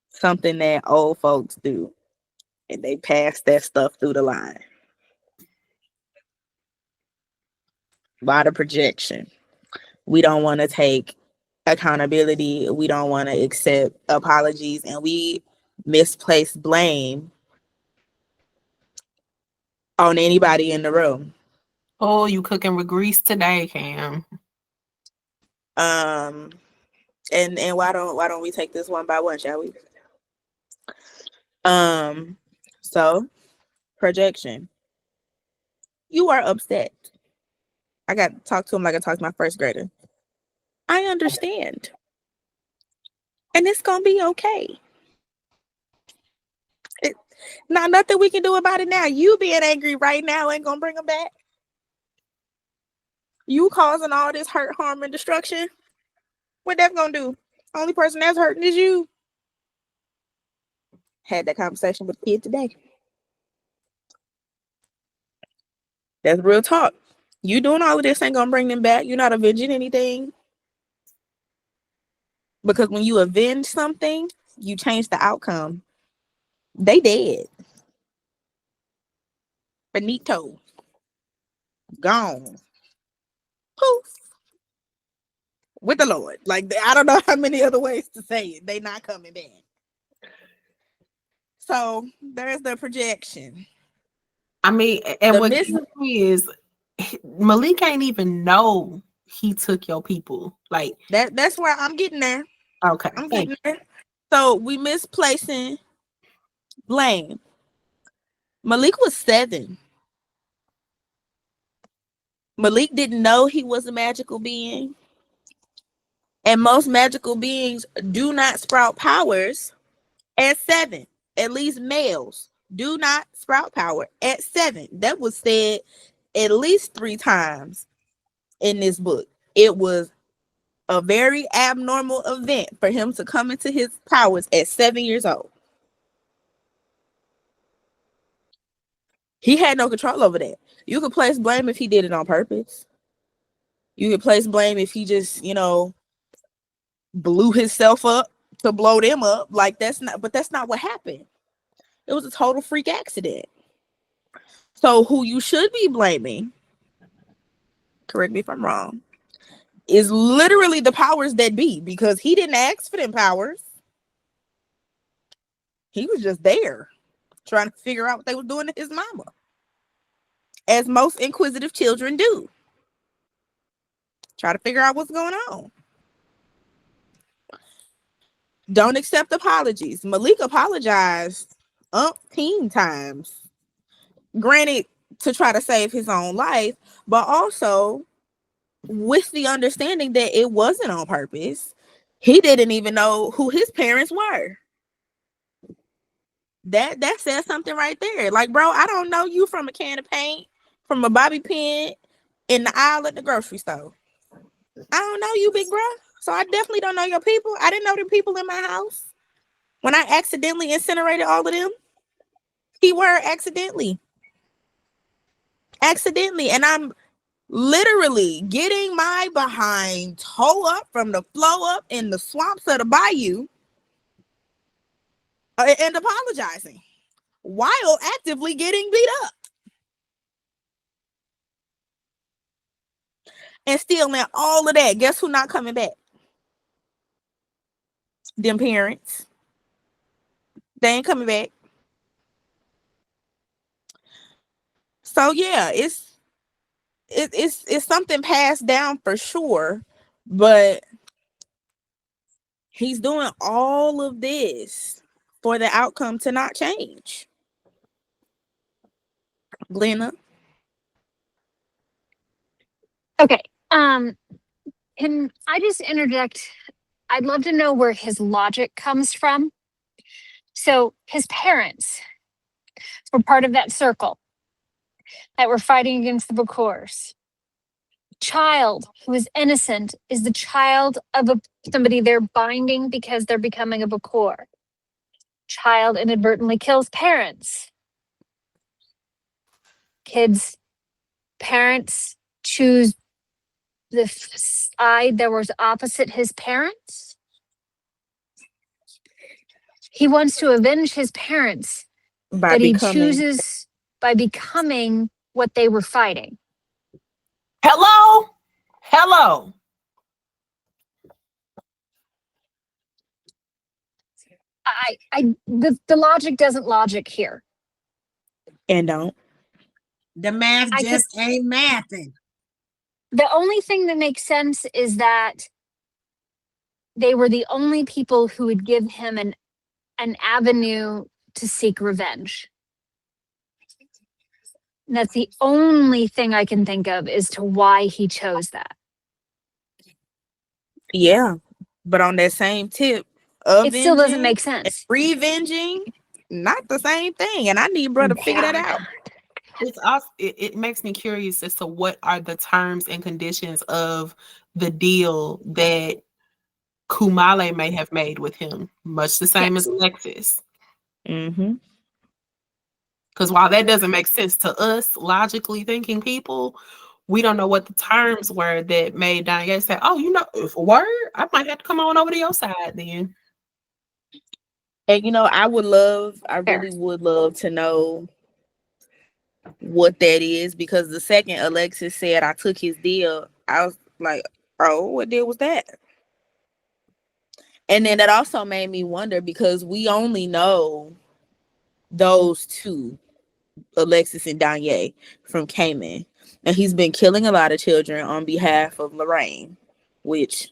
Something that old folks do. And they pass that stuff through the line. A lot of projection. We don't want to take accountability. We don't want to accept apologies. And we misplace blame on anybody in the room. Oh, you cooking with grease today, Cam. And why don't we take this one by one, shall we? So projection. You are upset. I got to talk to him like I talked to my first grader. I understand. And it's gonna be okay. nothing we can do about it now. You being angry right now ain't gonna bring them back. You causing all this hurt, harm, and destruction. What that's gonna do? Only person that's hurting is you. Had that conversation with the kid today. That's real talk. You doing all of this ain't gonna bring them back. You're not avenging anything. Because when you avenge something, you change the outcome. They dead. Benito. Gone. Poof. With the Lord. Like, I don't know how many other ways to say it. They not coming back. So there's the projection. I mean, and what kills me is Malik ain't even know he took your people. Like that's where I'm getting there. Okay. I'm getting there. So we misplacing blame. Malik was 7. Malik didn't know he was a magical being. And most magical beings do not sprout powers at 7. At least males do not sprout power at 7. That was said at least 3 times in this book. It was a very abnormal event for him to come into his powers at 7 years old. He had no control over that. You could place blame if he did it on purpose. You could place blame if he just, blew himself up to blow them up. Like that's not what happened. It was a total freak accident. So who you should be blaming, correct me if I'm wrong, is literally the powers that be, because he didn't ask for them powers. He was just there trying to figure out what they were doing to his mama, as most inquisitive children do. Try to figure out what's going on. Don't accept apologies. Malik apologized umpteen times. Granted, to try to save his own life, but also with the understanding that it wasn't on purpose. He didn't even know who his parents were. That says something right there. Like, bro, I don't know you from a can of paint, from a bobby pin in the aisle at the grocery store. I don't know you, big bro. So I definitely don't know your people. I didn't know the people in my house when I accidentally incinerated all of them. Keyword accidentally. And I'm literally getting my behind toe up from the flow up in the swamps of the bayou and apologizing while actively getting beat up. And stealing all of that. Guess who not coming back? Them parents. They ain't coming back. So yeah, it's something passed down for sure, but he's doing all of this for the outcome to not change. Glenna. Okay. Can I just interject? I'd love to know where his logic comes from. So his parents were part of that circle that were fighting against the Bakors. Child who is innocent is the child of somebody they're binding because they're becoming a Bakor. Child inadvertently kills parents. Parents choose the side that was opposite his parents. He wants to avenge his parents, but he chooses by becoming what they were fighting. Hello. The logic doesn't logic here. And don't. The math just ain't mathing. The only thing that makes sense is that they were the only people who would give him an avenue to seek revenge. And that's the only thing I can think of as to why he chose that. Yeah, but on that same tip, it still doesn't make sense. Revenging not the same thing. And I need bro to figure that out. It's also it makes me curious as to what are the terms and conditions of the deal that Kumale may have made with him, much the same as Alexis. Mm-hmm. Because while that doesn't make sense to us, logically thinking people, we don't know what the terms were that made Danye say, "Oh, you know, if a word, I might have to come on over to your side then." And I really would love to know what that is, because the second Alexis said I took his deal, I was like, oh, what deal was that? And then that also made me wonder, because we only know those two, Alexis and Danye, from Cayman, and he's been killing a lot of children on behalf of Lorraine, which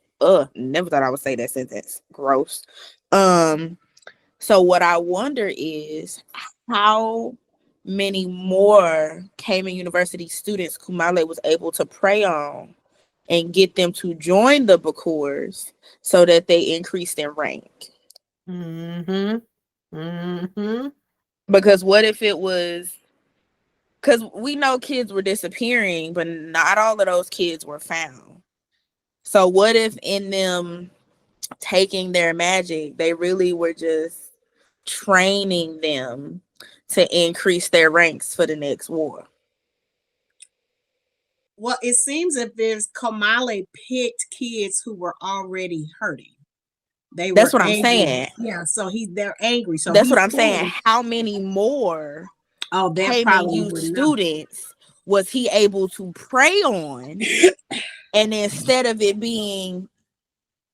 never thought I would say that sentence. Gross. So what I wonder is how many more Cayman University students Kumale was able to prey on and get them to join the Bakurs so that they increased in rank. Mm-hmm. Mm-hmm. Because what if it was, because we know kids were disappearing, but not all of those kids were found. So what if in them taking their magic, they really were just training them to increase their ranks for the next war? Well, it seems as if Kamale picked kids who were already hurting. That's what I'm saying. Yeah, so they're angry. So that's what I'm saying. How many more KMU students was he able to prey on? And instead of it being,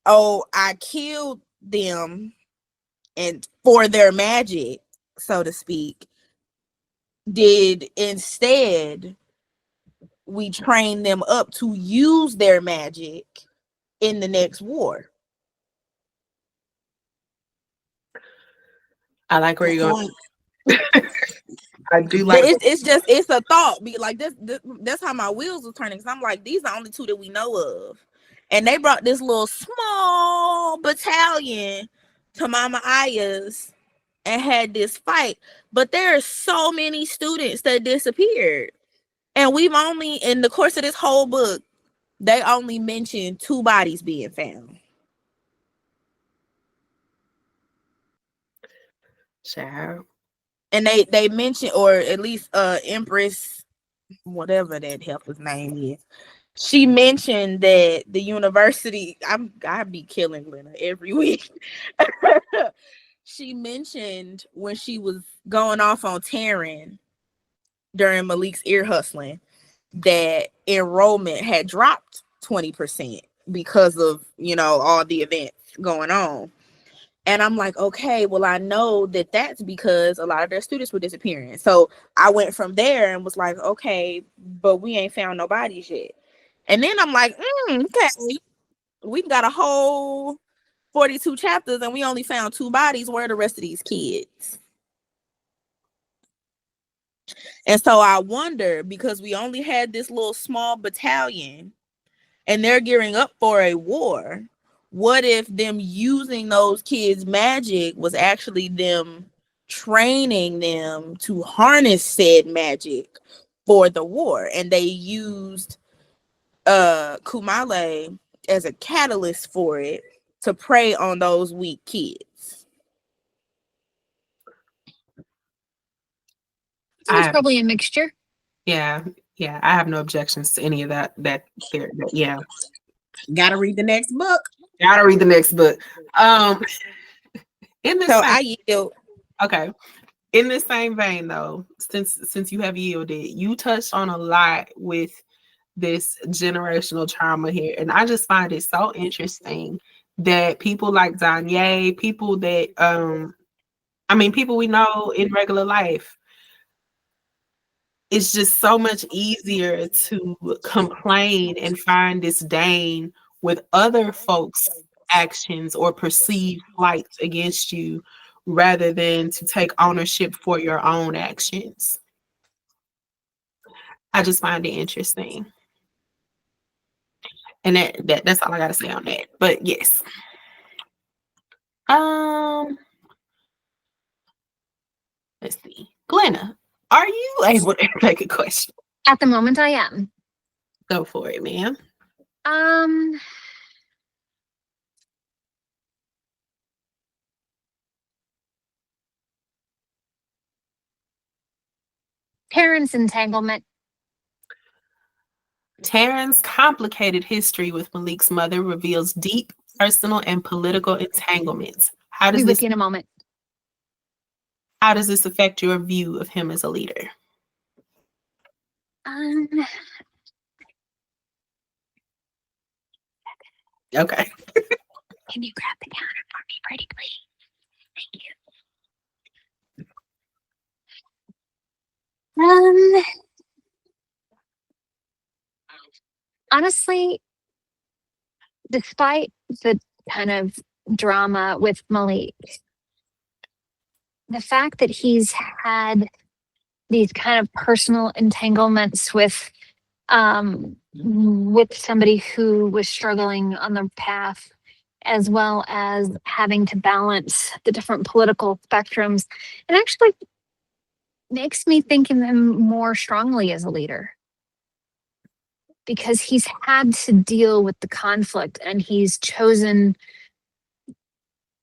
oh, I killed them and for their magic, so to speak, did instead we train them up to use their magic in the next war? I like where you're going. I do like it's a thought. Be like this that's how my wheels were turning, because I'm like, these are the only two that we know of. And they brought this little small battalion to Mama Aya's and had this fight. But there are so many students that disappeared. And we've only, in the course of this whole book, they only mentioned 2 bodies being found. Child. And they mentioned, or at least Empress, whatever that helper's name is, she mentioned that the university, I'd be killing Lena every week. She mentioned when she was going off on Taryn during Malik's ear hustling that enrollment had dropped 20% because of, all the events going on. And I'm like, okay, well, I know that that's because a lot of their students were disappearing. So I went from there and was like, okay, but we ain't found no bodies yet. And then I'm like, okay, we've got a whole 42 chapters and we only found 2 bodies. Where are the rest of these kids? And so I wonder, because we only had this little small battalion and they're gearing up for a war, what if them using those kids' magic was actually them training them to harness said magic for the war? And they used Kumale as a catalyst for it to prey on those weak kids. It's probably a mixture. Yeah, I have no objections to any of that. Yeah. Gotta read the next book. In this so same, I yield. Okay. In the same vein, though, since you have yielded, you touched on a lot with this generational trauma here, and I just find it so interesting that people like Danye, people that people we know in regular life, it's just so much easier to complain and find disdain with other folks' actions or perceived flights against you rather than to take ownership for your own actions. I just find it interesting. And that's all I gotta say on that. But yes. Let's see. Glenna, are you able to take a question? At the moment, I am. Go for it, ma'am. Parents' entanglement. Taryn's complicated history with Malik's mother reveals deep personal and political entanglements. I'll be with you in a moment. How does this affect your view of him as a leader? Okay. Can you grab the counter for me, pretty please? Thank you. Honestly, despite the kind of drama with Malik, the fact that he's had these kind of personal entanglements with somebody who was struggling on the path, as well as having to balance the different political spectrums, it actually makes me think of him more strongly as a leader, because he's had to deal with the conflict and he's chosen,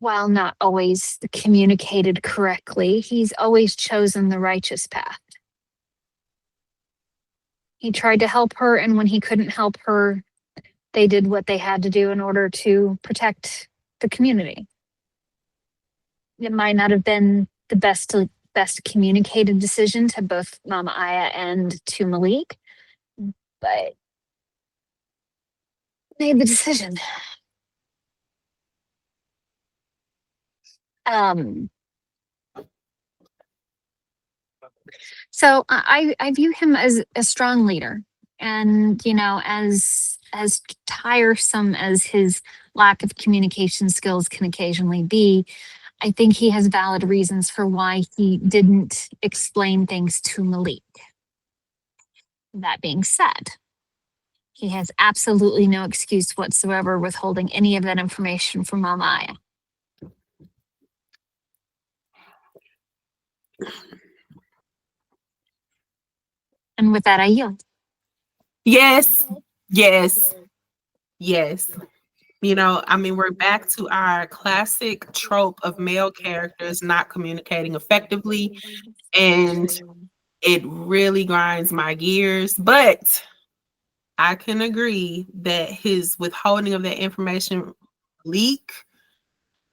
while not always communicated correctly, he's always chosen the righteous path. He tried to help her, and when he couldn't help her, they did what they had to do in order to protect the community. It might not have been the best communicated decision to both Mama Aya and to Malik, but made the decision. So I view him as a strong leader, and as tiresome as his lack of communication skills can occasionally be, I think he has valid reasons for why he didn't explain things to Malik. That being said, he has absolutely no excuse whatsoever withholding any of that information from Mama Aya. And with that, I yield. Yes. We're back to our classic trope of male characters not communicating effectively, and it really grinds my gears. But I can agree that his withholding of that information leak,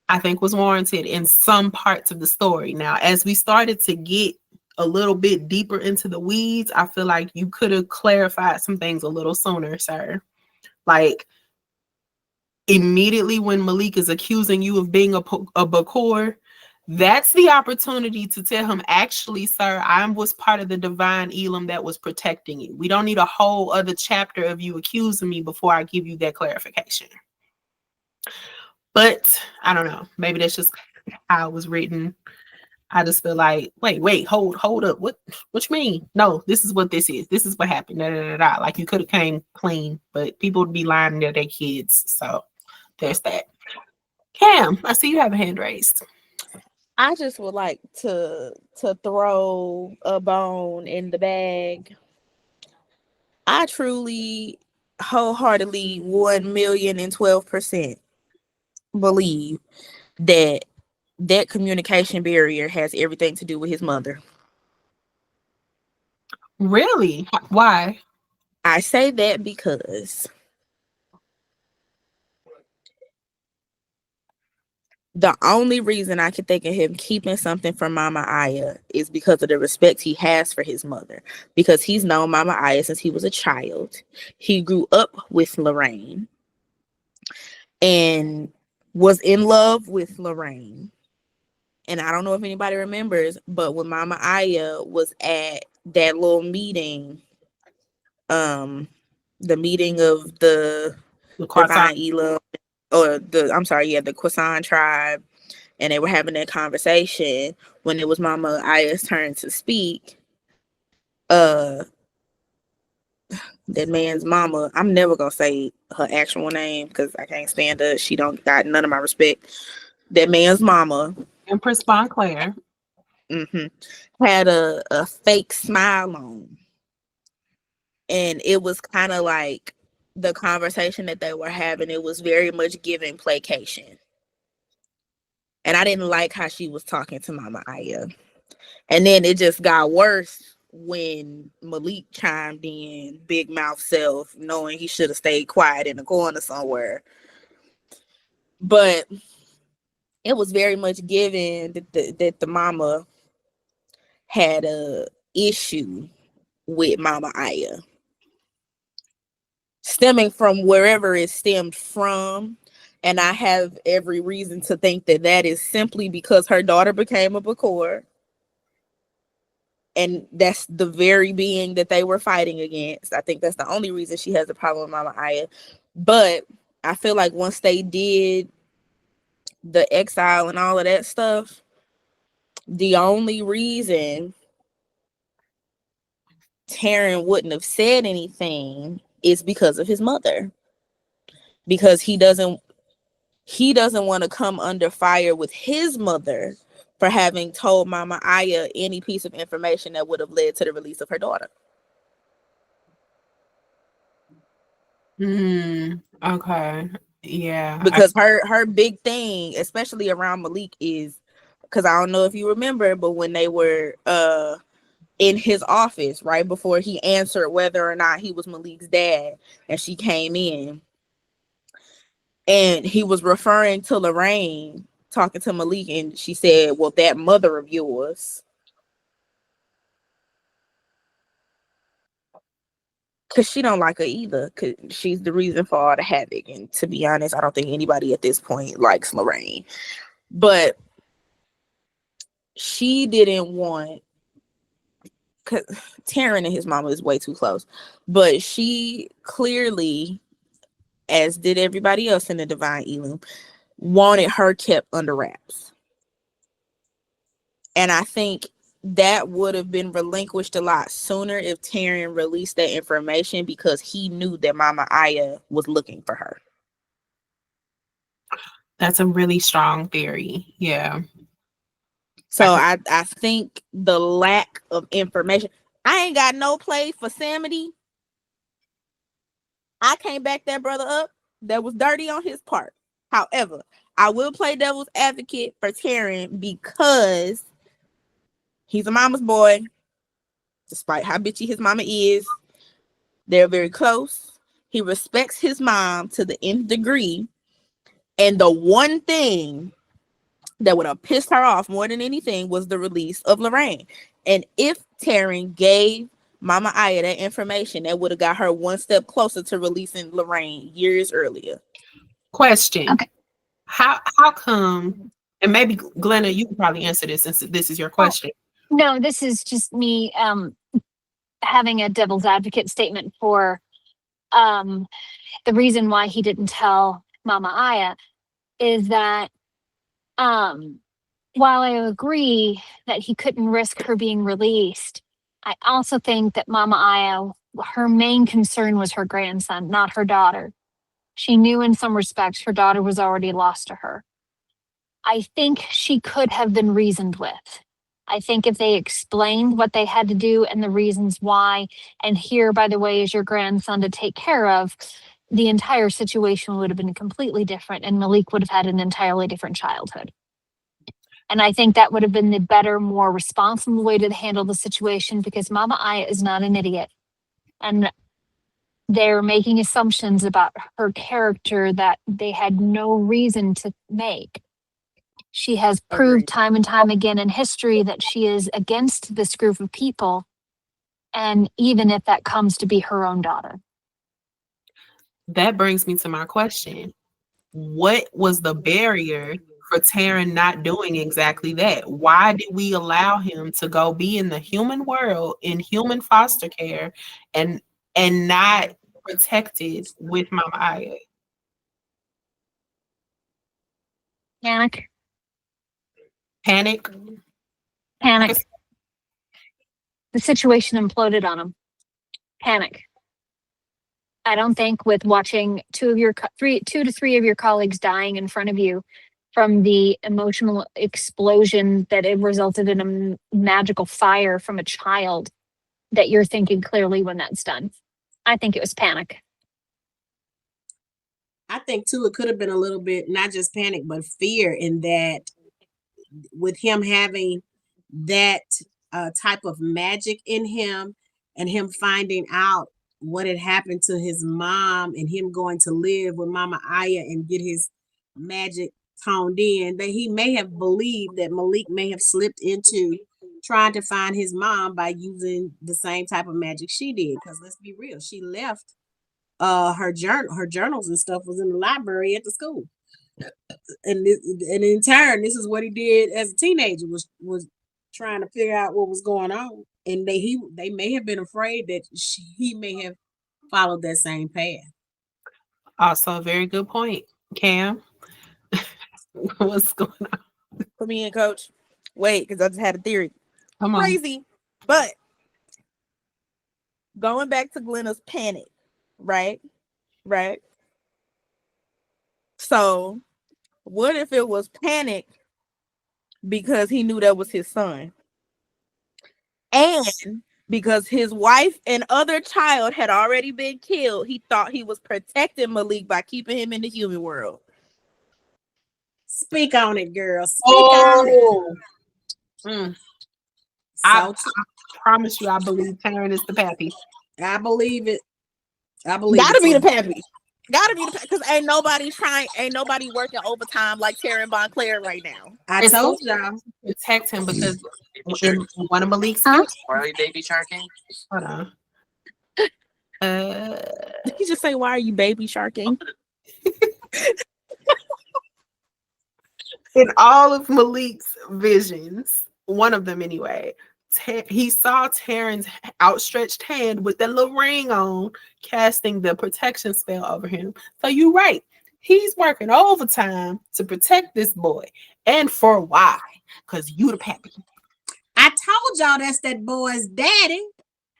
I think, was warranted in some parts of the story. Now, as we started to get a little bit deeper into the weeds, I feel like you could have clarified some things a little sooner, sir. Like, immediately when Malik is accusing you of being a Bakor, that's the opportunity to tell him, actually, sir, I was part of the divine Elam that was protecting you. We don't need a whole other chapter of you accusing me before I give you that clarification. But I don't know. Maybe that's just how it was written. I just feel like, wait, hold up. What you mean? No, this is what this is. This is what happened. Da, da, da, da. Like, you could have came clean, but people would be lying to their kids. So there's that. Cam, I see you have a hand raised. I just would like to throw a bone in the bag. I truly, wholeheartedly, 1,012% believe that communication barrier has everything to do with his mother. Really? Why? I say that because the only reason I can think of him keeping something from Mama Aya is because of the respect he has for his mother. Because he's known Mama Aya since he was a child. He grew up with Lorraine and was in love with Lorraine. And I don't know if anybody remembers, but when Mama Aya was at that little meeting, the meeting of the Divine Elam, or the Kwasan tribe, and they were having that conversation when it was Mama Aya's turn to speak. That man's mama, I'm never gonna say her actual name because I can't stand her. She don't got none of my respect. That man's mama, Empress Montclair. had a fake smile on. And it was kind of like the conversation that they were having, it was very much giving placation. And I didn't like how she was talking to Mama Aya. And then it just got worse when Malik chimed in, big mouth self, knowing he should have stayed quiet in the corner somewhere. But it was very much given that the mama had a issue with Mama Aya, stemming from wherever it stemmed from. And I have every reason to think that that is simply because her daughter became a Bakor. And that's the very being that they were fighting against. I think that's the only reason she has a problem with Mama Aya. But I feel like once they did the exile and all of that stuff, the only reason Taryn wouldn't have said anything is because of his mother. Because he doesn't want to come under fire with his mother for having told Mama Aya any piece of information that would have led to the release of her daughter. Okay. Yeah. Because her big thing, especially around Malik, is because I don't know if you remember, but when they were in his office right before he answered whether or not he was Malik's dad, and she came in, and he was referring to Lorraine talking to Malik, and she said, well, that mother of yours. Because she don't like her either, because she's the reason for all the havoc. And to be honest, I don't think anybody at this point likes Lorraine. But she didn't want, because Taryn and his mama is way too close. But she clearly, as did everybody else in the Divine Elam, wanted her kept under wraps. And I think that would have been relinquished a lot sooner if Taryn released that information, because he knew that Mama Aya was looking for her. That's a really strong theory. Yeah. So I think the lack of information. I ain't got no play for Samity. I can't back that brother up. That was dirty on his part. However, I will play devil's advocate for Taryn because he's a mama's boy. Despite how bitchy his mama is, they're very close. He respects his mom to the nth degree. And the one thing that would have pissed her off more than anything was the release of Lorraine. And if Taryn gave Mama Aya that information, that would have got her one step closer to releasing Lorraine years earlier. Question. Okay. How come, and maybe Glenna, you can probably answer this since this is your question. No, this is just me having a devil's advocate statement for the reason why he didn't tell Mama Aya is that while I agree that he couldn't risk her being released, I also think that Mama Aya, her main concern was her grandson, not her daughter. She knew in some respects her daughter was already lost to her. I think she could have been reasoned with. I think if they explained what they had to do and the reasons why, and here, by the way, is your grandson to take care of, the entire situation would have been completely different, and Malik would have had an entirely different childhood. And I think that would have been the better, more responsible way to handle the situation, because Mama Aya is not an idiot. And they're making assumptions about her character that they had no reason to make. She has proved time and time again in history that she is against this group of people. And even if that comes to be her own daughter. That brings me to my question. What was the barrier for Taryn not doing exactly that? Why did we allow him to go be in the human world, in human foster care, and not protected with Mama Aya? Panic. The situation imploded on him. Panic. I don't think with watching two to three of your colleagues dying in front of you from the emotional explosion that it resulted in a magical fire from a child that you're thinking clearly when that's done. I think it was panic. I think too, it could have been a little bit, not just panic, but fear in that with him having that type of magic in him and him finding out what had happened to his mom and him going to live with Mama Aya and get his magic toned in, that he may have believed that Malik may have slipped into trying to find his mom by using the same type of magic she did. Because let's be real, she left her journals and stuff was in the library at the school. And in turn, this is what he did as a teenager, was trying to figure out what was going on. And they may have been afraid that he may have followed that same path. Also, a very good point, Cam. What's going on? Put me in, coach. Wait, because I just had a theory. Come on. Crazy. But going back to Glenna's panic, right? Right. So what if it was panic because he knew that was his son? And because his wife and other child had already been killed, he thought he was protecting Malik by keeping him in the human world. Speak on it, girl. Speak on it. Mm. So I promise you, I believe Taryn is the pappy. I believe it. I believe Gotta it be too. the pappy. Gotta be the pappy. Because ain't nobody working overtime like Taryn Bonclair right now. I told y'all. Protect him because in one of Malik's Huh? Why are we baby sharking? Hold on. Did you just say, why are you baby sharking? In all of Malik's visions, one of them anyway, he saw Taryn's outstretched hand with that little ring on, casting the protection spell over him. So you're right. He's working overtime to protect this boy. And for why? Because you the pappy. I told y'all that's that boy's daddy.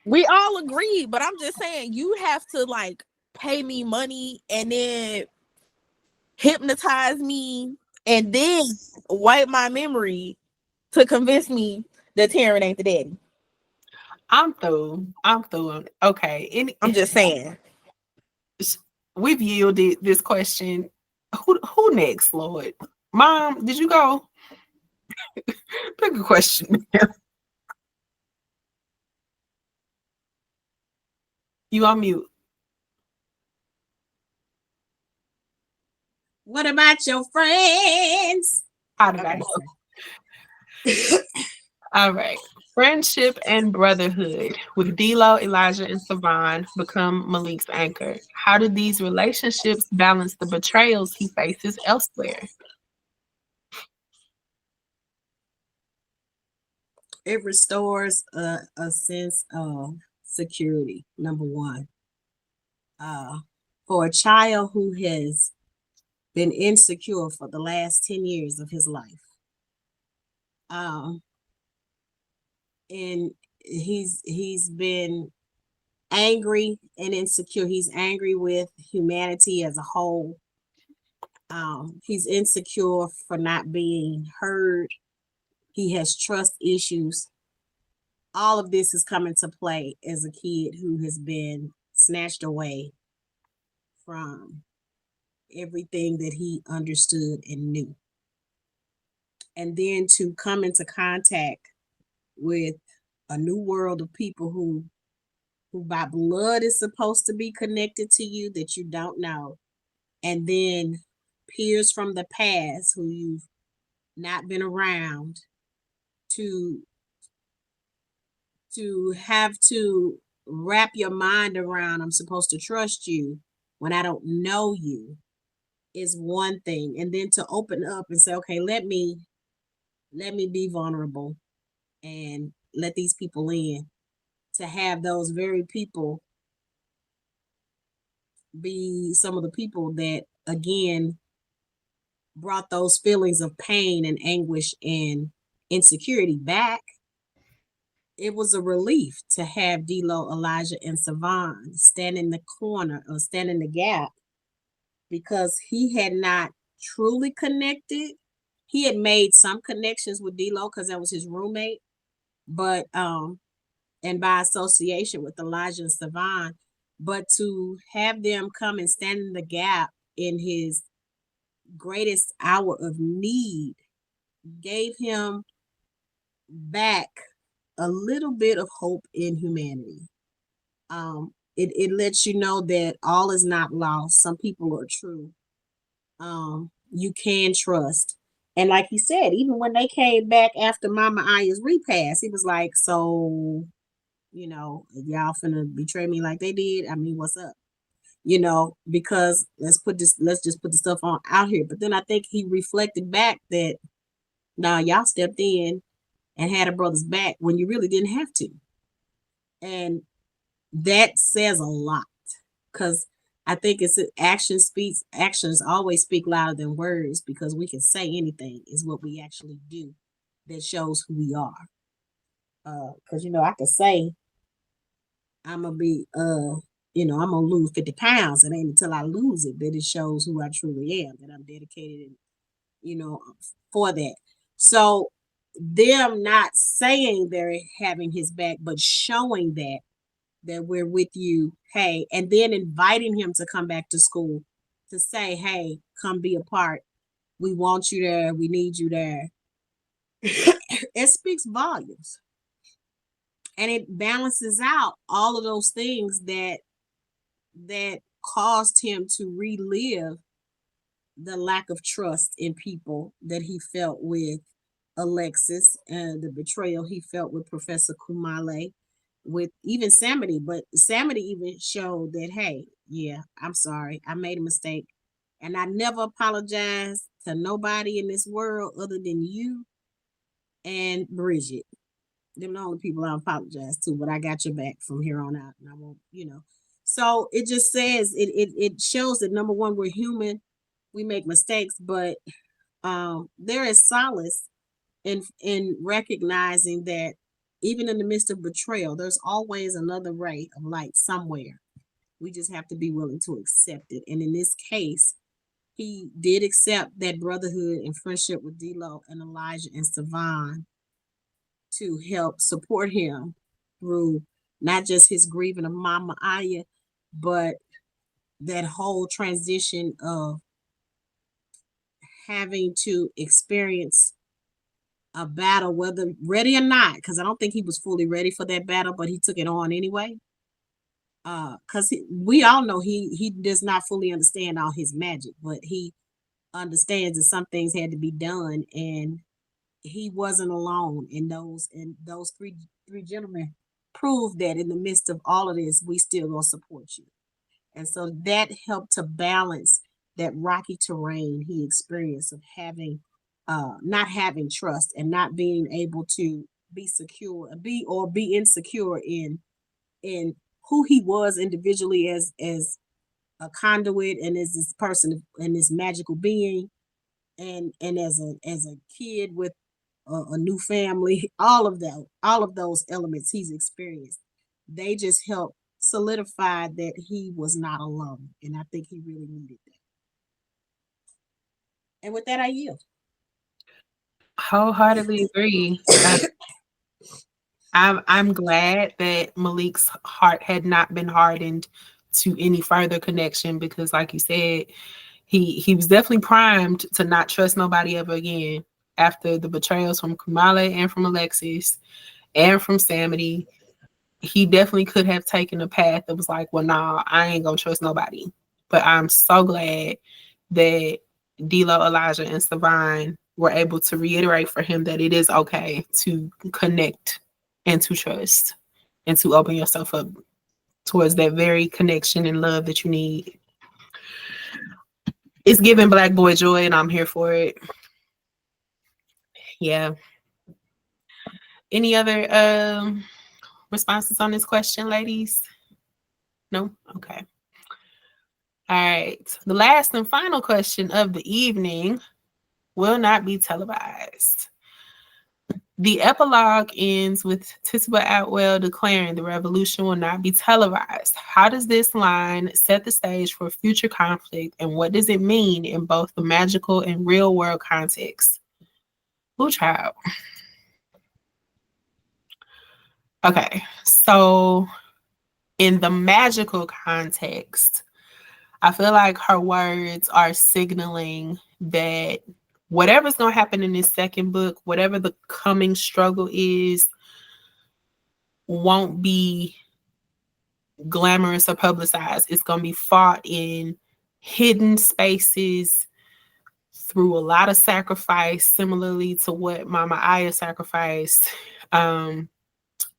We all agree, but I'm just saying you have to like pay me money and then hypnotize me and then wipe my memory to convince me that Taryn ain't the daddy. I'm through. Okay. I'm just saying. We've yielded this question. Who next, Lord? Mom, did you go? Pick a question. You on mute. What about your friends? How did I know? All right. Friendship and brotherhood with D-Lo, Elijah, and Savon become Malik's anchor. How do these relationships balance the betrayals he faces elsewhere? It restores a sense of security, number one. For a child who has been insecure for the last 10 years of his life. And he's been angry and insecure. He's angry with humanity as a whole. He's insecure for not being heard. He has trust issues. All of this is coming to play as a kid who has been snatched away from everything that he understood and knew. And then to come into contact with a new world of people who by blood is supposed to be connected to you that you don't know, and then peers from the past who you've not been around, to have to wrap your mind around, I'm supposed to trust you when I don't know you, is one thing. And then to open up and say, okay, let me be vulnerable and let these people in, to have those very people be some of the people that again brought those feelings of pain and anguish and insecurity back. It was a relief to have D-Lo, Elijah, and Savon stand in the corner or stand in the gap, because he had not truly connected he had made some connections with D-Lo because that was his roommate, but and by association with Elijah and Savon, but to have them come and stand in the gap in his greatest hour of need gave him back a little bit of hope in humanity. It lets you know that all is not lost. Some people are true. You can trust. And like he said, even when they came back after Mama Aya's repass, he was like, so, y'all finna betray me like they did. I mean, what's up? Because let's just put the stuff on out here. But then I think he reflected back that y'all stepped in and had a brother's back when you really didn't have to. And that says a lot, because I think it's actions always speak louder than words, because we can say anything is what we actually do that shows who we are. Because I could say I'm gonna be I'm gonna lose 50 pounds. It ain't until I lose it that it shows who I truly am, that I'm dedicated and for that. So them not saying they're having his back, but showing that we're with you, hey, and then inviting him to come back to school to say, hey, come be a part. We want you there. We need you there. It speaks volumes. And it balances out all of those things that caused him to relive the lack of trust in people that he felt with Alexis, and the betrayal he felt with Professor Kumale, with even Samity. But Samity even showed that, hey, yeah, I'm sorry, I made a mistake, and I never apologize to nobody in this world other than you and Bridget. Them the only people I apologize to, but I got your back from here on out, and I won't, So it just says it shows that, number one, we're human, we make mistakes, but there is solace in recognizing that even in the midst of betrayal, there's always another ray of light somewhere. We just have to be willing to accept it. And in this case, he did accept that brotherhood and friendship with D-Lo and Elijah and Savon to help support him through not just his grieving of Mama Aya, but that whole transition of having to experience a battle, whether ready or not, because I don't think he was fully ready for that battle, but he took it on anyway. Because we all know he does not fully understand all his magic, but he understands that some things had to be done, and he wasn't alone in those. And those three gentlemen proved that in the midst of all of this, we still gonna support you. And so that helped to balance that rocky terrain he experienced of having not having trust and not being able to be secure, be insecure in who he was individually as a conduit and as this person and this magical being, and as a kid with a new family. All of those elements he's experienced, they just help solidify that he was not alone, and I think he really needed that. And with that, I yield. Wholeheartedly agree. I'm glad that Malik's heart had not been hardened to any further connection, because, like you said, he was definitely primed to not trust nobody ever again after the betrayals from Kumale and from Alexis and from Samity. He definitely could have taken a path that was like, well, nah, I ain't gonna trust nobody. But I'm so glad that D-Lo, Elijah, and Savine were able to reiterate for him that it is okay to connect and to trust and to open yourself up towards that very connection and love that you need. It's giving Black boy joy, and I'm here for it. Yeah. Any other responses on this question, ladies? No? Okay. All right. The last and final question of the evening will not be televised. The epilogue ends with Tituba Atwell declaring the revolution will not be televised. How does this line set the stage for future conflict, and what does it mean in both the magical and real world context? Who child? Okay, so in the magical context, I feel like her words are signaling that whatever's going to happen in this second book, whatever the coming struggle is, won't be glamorous or publicized. It's going to be fought in hidden spaces through a lot of sacrifice, similarly to what Mama Aya sacrificed.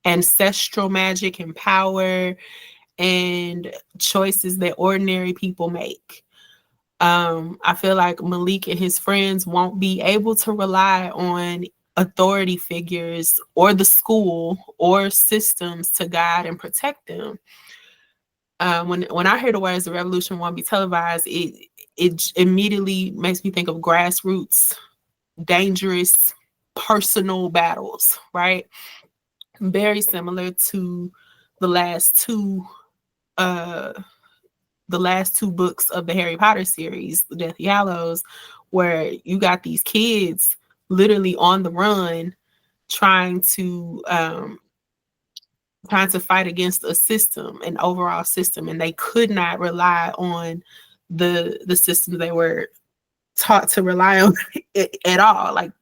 Ancestral magic and power and choices that ordinary people make. I feel like Malik and his friends won't be able to rely on authority figures or the school or systems to guide and protect them. When I hear the words "the revolution won't be televised," it immediately makes me think of grassroots, dangerous, personal battles, right? Very similar to the last two books of the Harry Potter series, the Deathly Hallows, where you got these kids literally on the run trying to fight against a system, an overall system, and they could not rely on the system they were taught to rely on at all. Like,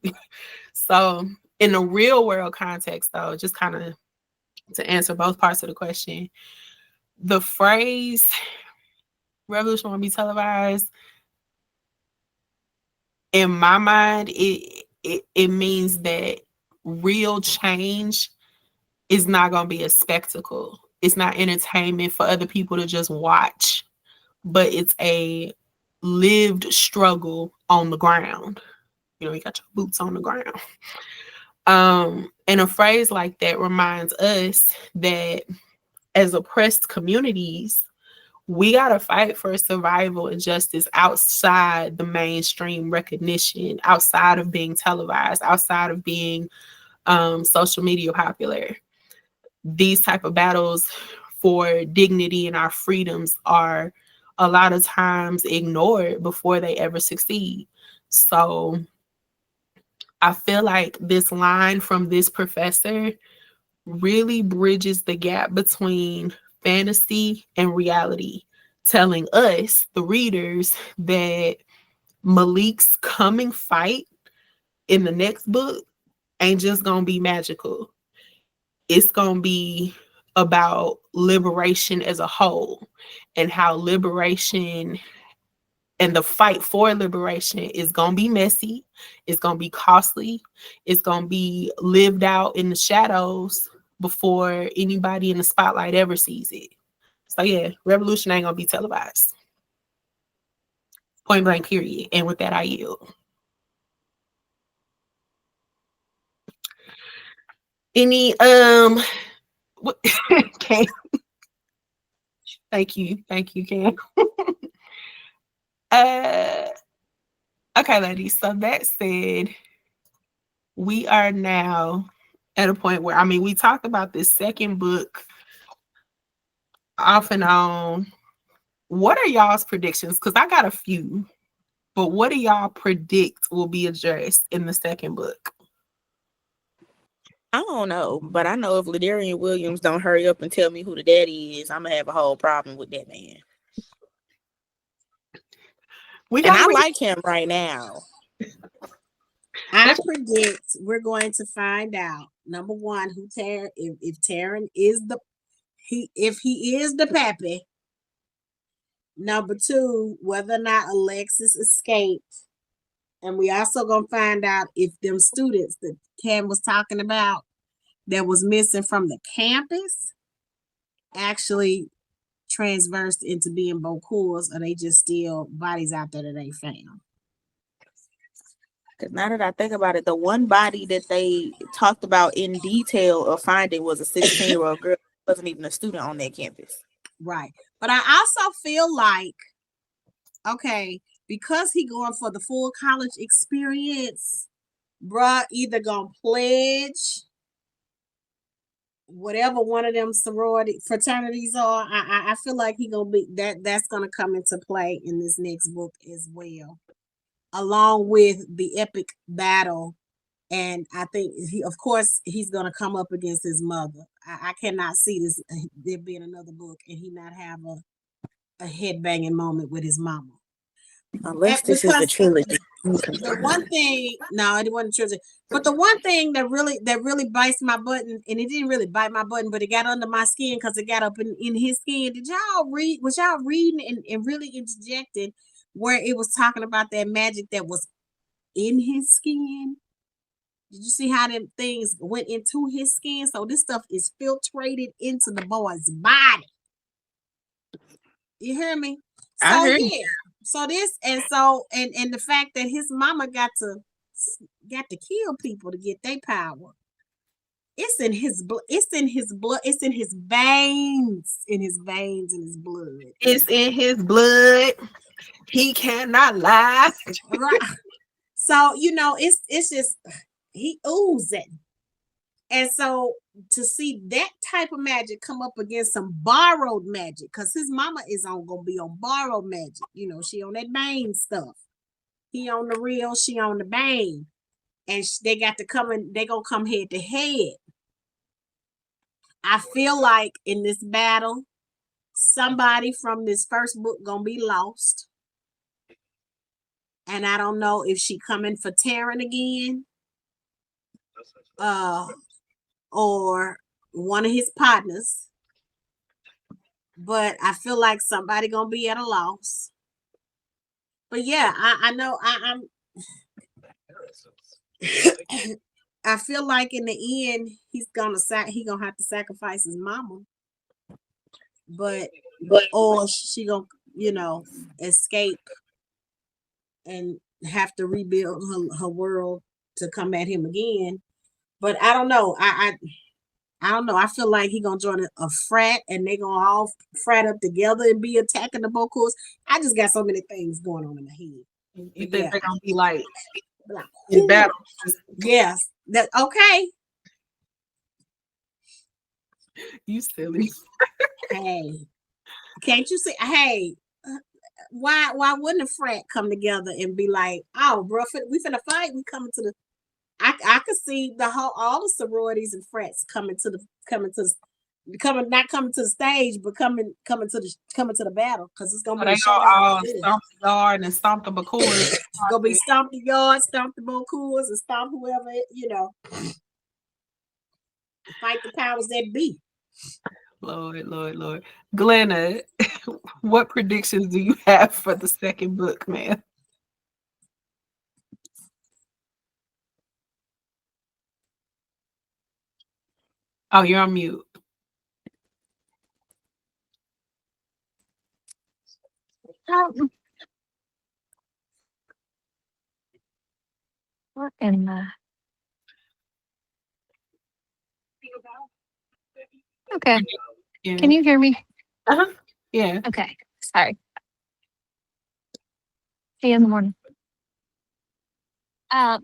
so in the real world context, though, just kind of to answer both parts of the question, the phrase "revolution won't be televised," in my mind, it means that real change is not going to be a spectacle. It's not entertainment for other people to just watch, but it's a lived struggle on the ground. You got your boots on the ground. And a phrase like that reminds us that as oppressed communities, we got to fight for survival and justice outside the mainstream recognition, outside of being televised, outside of being social media popular. These type of battles for dignity and our freedoms are a lot of times ignored before they ever succeed. So I feel like this line from this professor really bridges the gap between fantasy and reality, telling us, the readers, that Malik's coming fight in the next book ain't just gonna be magical. It's gonna be about liberation as a whole, and how liberation and the fight for liberation is going to be messy. It's going to be costly. It's going to be lived out in the shadows before anybody in the spotlight ever sees it. So yeah, revolution ain't going to be televised. Point blank, period. And with that, I yield. Any, Cam. Thank you, Cam. Okay, ladies. So that said, we are now at a point where, we talked about this second book off and on. What are y'all's predictions? Because I got a few, but what do y'all predict will be addressed in the second book? I don't know, but I know if Ladarrion Williams don't hurry up and tell me who the daddy is, I'm gonna have a whole problem with that man. I like him right now. I predict we're going to find out, number one, who if Taron is if he is the pappy. Number two, whether or not Alexis escaped. And we also gonna find out if them students that Cam was talking about that was missing from the campus actually transversed into being Bocours, or they just still bodies out there that they found. Because now that I think about it, the one body that they talked about in detail of finding was a 16-year-old girl who wasn't even a student on that campus. Right. But I also feel like, okay, because he going for the full college experience, bruh, either gonna pledge whatever one of them sorority fraternities are. I feel like he gonna be that's gonna come into play in this next book as well, along with the epic battle And I think of course, he's gonna come up against his mother. I cannot see this there being another book and he not have a head banging moment with his mama. Unless this is the trilogy. The one thing, no, it wasn't trilogy. But the one thing that really bites my button, and it didn't really bite my button, but it got under my skin because it got up in his skin. Did y'all read? Was y'all reading and really interjecting where it was talking about that magic that was in his skin? Did you see how them things went into his skin? So this stuff is filtrated into the boy's body. You hear me? So yeah. So this and the fact that his mama got to kill people to get their power. It's in his blood. It's in his blood. It's in his veins. In his veins. In his blood. It's in his blood. He cannot lie. Right. So it's just he oozing. And so to see that type of magic come up against some borrowed magic, because his mama is gonna be on borrowed magic. She on that Bane stuff. He on the real, she on the Bane. And they got to come in, they gonna come head to head. I feel like in this battle, somebody from this first book gonna be lost. And I don't know if she coming for Taryn again. Or one of his partners, but I feel like somebody gonna be at a loss. But yeah, I know I'm. I feel like in the end he's gonna have to sacrifice his mama, or she gonna escape and have to rebuild her world to come at him again. But I don't know. I don't know. I feel like he gonna join a frat and they gonna all frat up together and be attacking the Bokus. I just got so many things going on in my head. You think they're gonna be like in battle? Yes. That okay. You silly. Hey, can't you see? Hey, why wouldn't a frat come together and be like, oh, bro, we finna fight. We coming to the. I could see all the sororities and frats coming to the stage, but coming to the battle, because it's gonna be all stomp the yard and stomp the Bokus. It's gonna be stomp the yard, stomp the Bokus, and stomp whoever fight the powers that be. Lord. Glenna, what predictions do you have for the second book, man? Oh, you're on mute. What in the? Okay. Yeah. Can you hear me? Yeah. Okay. Sorry. See you in the morning. I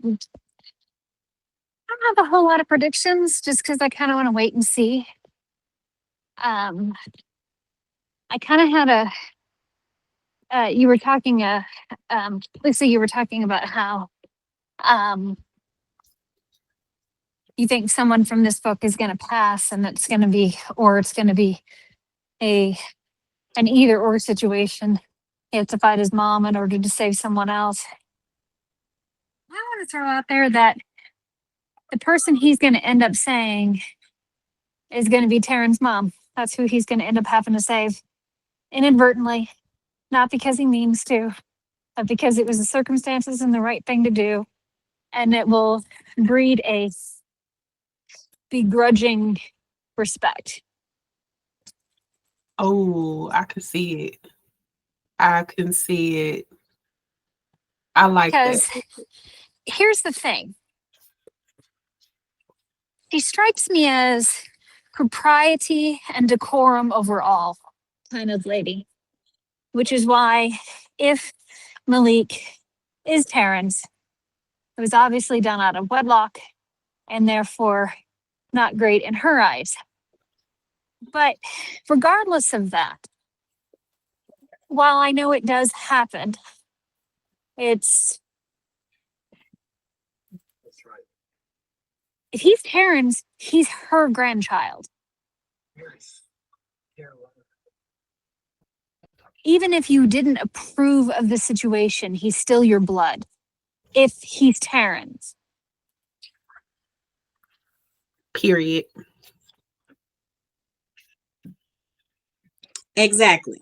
don't have a whole lot of predictions just because I kind of want to wait and see. I kind of had you were talking, Lisa, you were talking about how you think someone from this book is going to pass, and it's going to be an either or situation. He has to fight his mom in order to save someone else. I want to throw out there that the person he's going to end up saying is going to be Taryn's mom. That's who he's going to end up having to save inadvertently, not because he means to, but because it was the circumstances and the right thing to do. And it will breed a begrudging respect. Oh, I can see it. I can see it. I like that. Because here's the thing. She strikes me as propriety and decorum overall kind of lady, which is why if Malik is Terrence, it was obviously done out of wedlock and therefore not great in her eyes. But regardless of that, while I know it does happen, it's If he's Taryn's, he's her grandchild. Even if you didn't approve of the situation, he's still your blood. If he's Taryn's. Period. Exactly.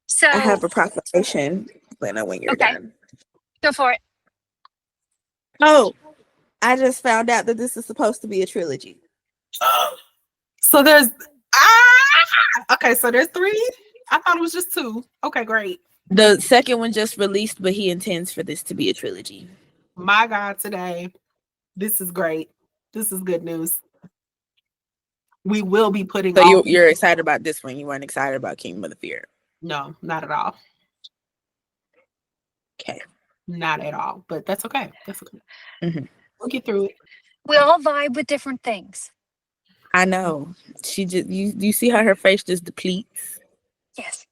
So I have a proclamation, Lena, when you're done. Go for it. Oh, I just found out that this is supposed to be a trilogy. So there's okay, so there's 3. I thought it was just 2. Okay, great. The second one just released, but he intends for this to be a trilogy. My God, today. This is great. This is good news. We will be putting So you're excited about this one. You weren't excited about Kingdom of the Fear. No, not at all. Okay. Not at all. But that's okay. That's okay. Mm-hmm. We'll get through it. We all vibe with different things. I know. She just you see how her face just depletes. Yes.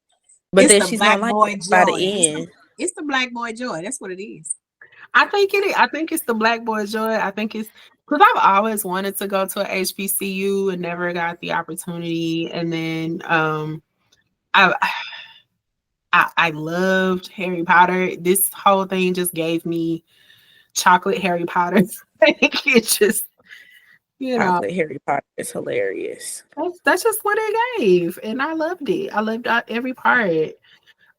But it's then the she's black gonna boy like joy. by the end. It's the black boy joy. That's what it is. I think it is. I think it's the black boy joy. I think it's because I've always wanted to go to a HBCU and never got the opportunity. And then I loved Harry Potter. This whole thing just gave me chocolate Harry Potter. It just, Chocolate Harry Potter is hilarious. That's just what it gave, and I loved it. I loved every part.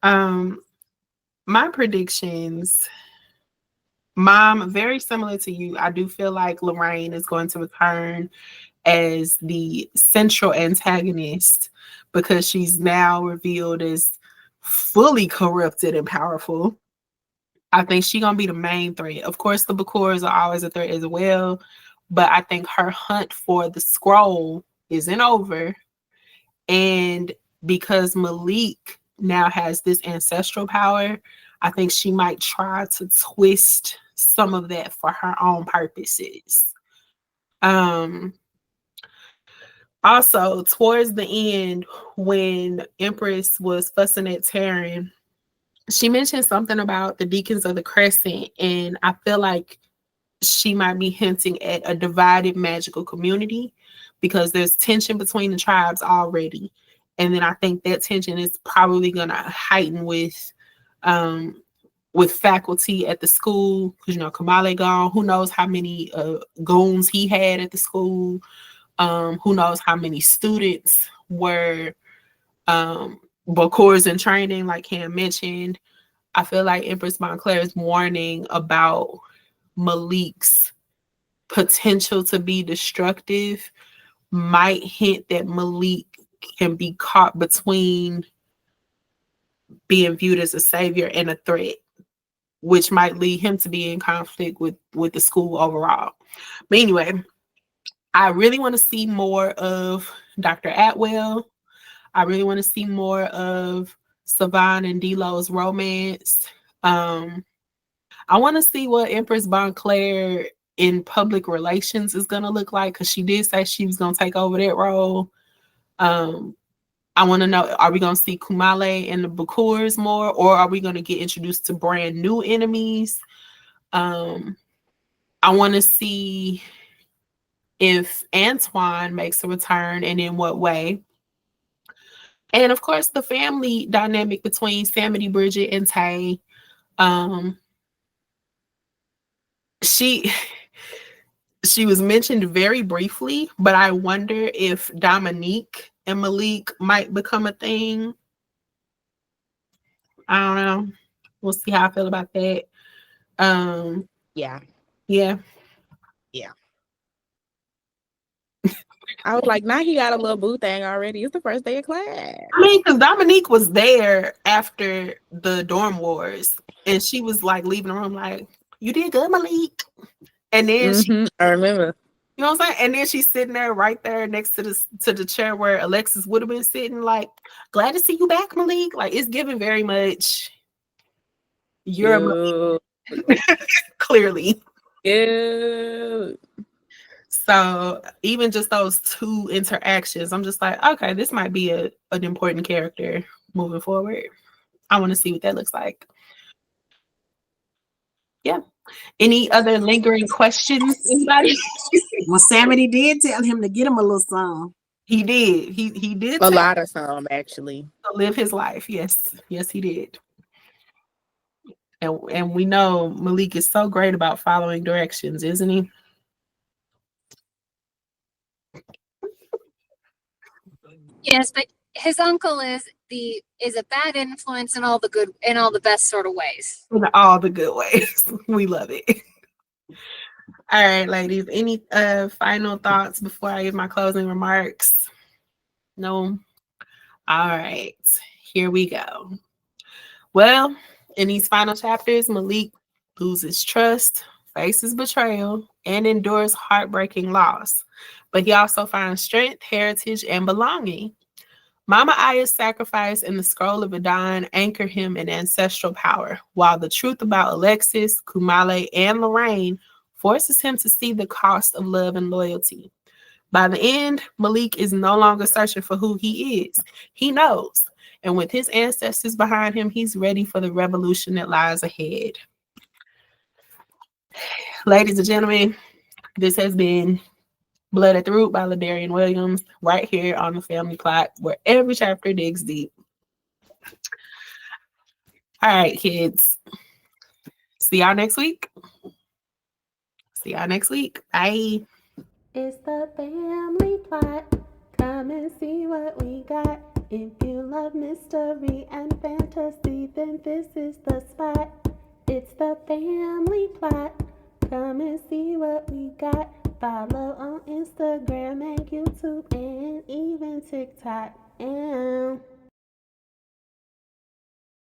My predictions, Mom, very similar to you. I do feel like Lorraine is going to return as the central antagonist because she's now revealed as fully corrupted and powerful. I think she's gonna be the main threat. Of course, the Bakors are always a threat as well, but I think her hunt for the scroll isn't over. And because Malik now has this ancestral power, I think she might try to twist some of that for her own purposes. Also, towards the end, when Empress was fussing at Taryn, she mentioned something about the Deacons of the Crescent, and I feel like she might be hinting at a divided magical community because there's tension between the tribes already. And then I think that tension is probably going to heighten with faculty at the school because, Kamale gone. Who knows how many goons he had at the school. Who knows how many students were Bakors in training, like Cam mentioned. I feel like Empress Montclair's warning about Malik's potential to be destructive might hint that Malik can be caught between being viewed as a savior and a threat, which might lead him to be in conflict with the school overall. But anyway, I really want to see more of Dr. Atwell. I really want to see more of Savon and Delo's romance. I want to see what Empress Montclair in public relations is going to look like because she did say she was going to take over that role. I want to know, are we going to see Kumale and the Bakurs more, or are we going to get introduced to brand new enemies? I want to see if Antoine makes a return and in what way. And of course, the family dynamic between Samity, Bridget, and Tay. She was mentioned very briefly, but I wonder if Dominique and Malik might become a thing. I don't know. We'll see how I feel about that. Yeah. I was like, now he got a little boo thing already. It's the first day of class. I mean, because Dominique was there after the dorm wars, and she was like leaving the room like, "You did good, Malik." And then I remember. You know what I'm saying? And then she's sitting there right there next to the chair where Alexis would have been sitting, like, glad to see you back, Malik. Like, it's given very much you're clearly. Yeah. So even just those two interactions, I'm just like, okay, this might be an important character moving forward. I want to see what that looks like. Yeah. Any other lingering questions, anybody? Well, Sammy did tell him to get him a little song. He did. He did A lot of some, actually. to live his life. Yes. Yes, he did. And we know Malik is so great about following directions, isn't he? Yes, but his uncle is a bad influence in all the best sort of ways. In all the good ways. We love it. All right, ladies. Any final thoughts before I give my closing remarks? No. All right. Here we go. Well, in these final chapters, Malik loses trust, faces betrayal, and endures heartbreaking loss. But he also finds strength, heritage, and belonging. Mama Aya's sacrifice and the scroll of Adon anchor him in ancestral power, while the truth about Alexis, Kumale, and Lorraine forces him to see the cost of love and loyalty. By the end, Malik is no longer searching for who he is. He knows. And with his ancestors behind him, he's ready for the revolution that lies ahead. Ladies and gentlemen, this has been Blood at the Root by Ladarrion Williams, right here on the Family Plot, where every chapter digs deep. All right, kids. See y'all next week. Bye. It's the Family Plot. Come and see what we got. If you love mystery and fantasy, then this is the spot. It's the Family Plot. Come and see what we got. Follow on Instagram and YouTube and even TikTok. And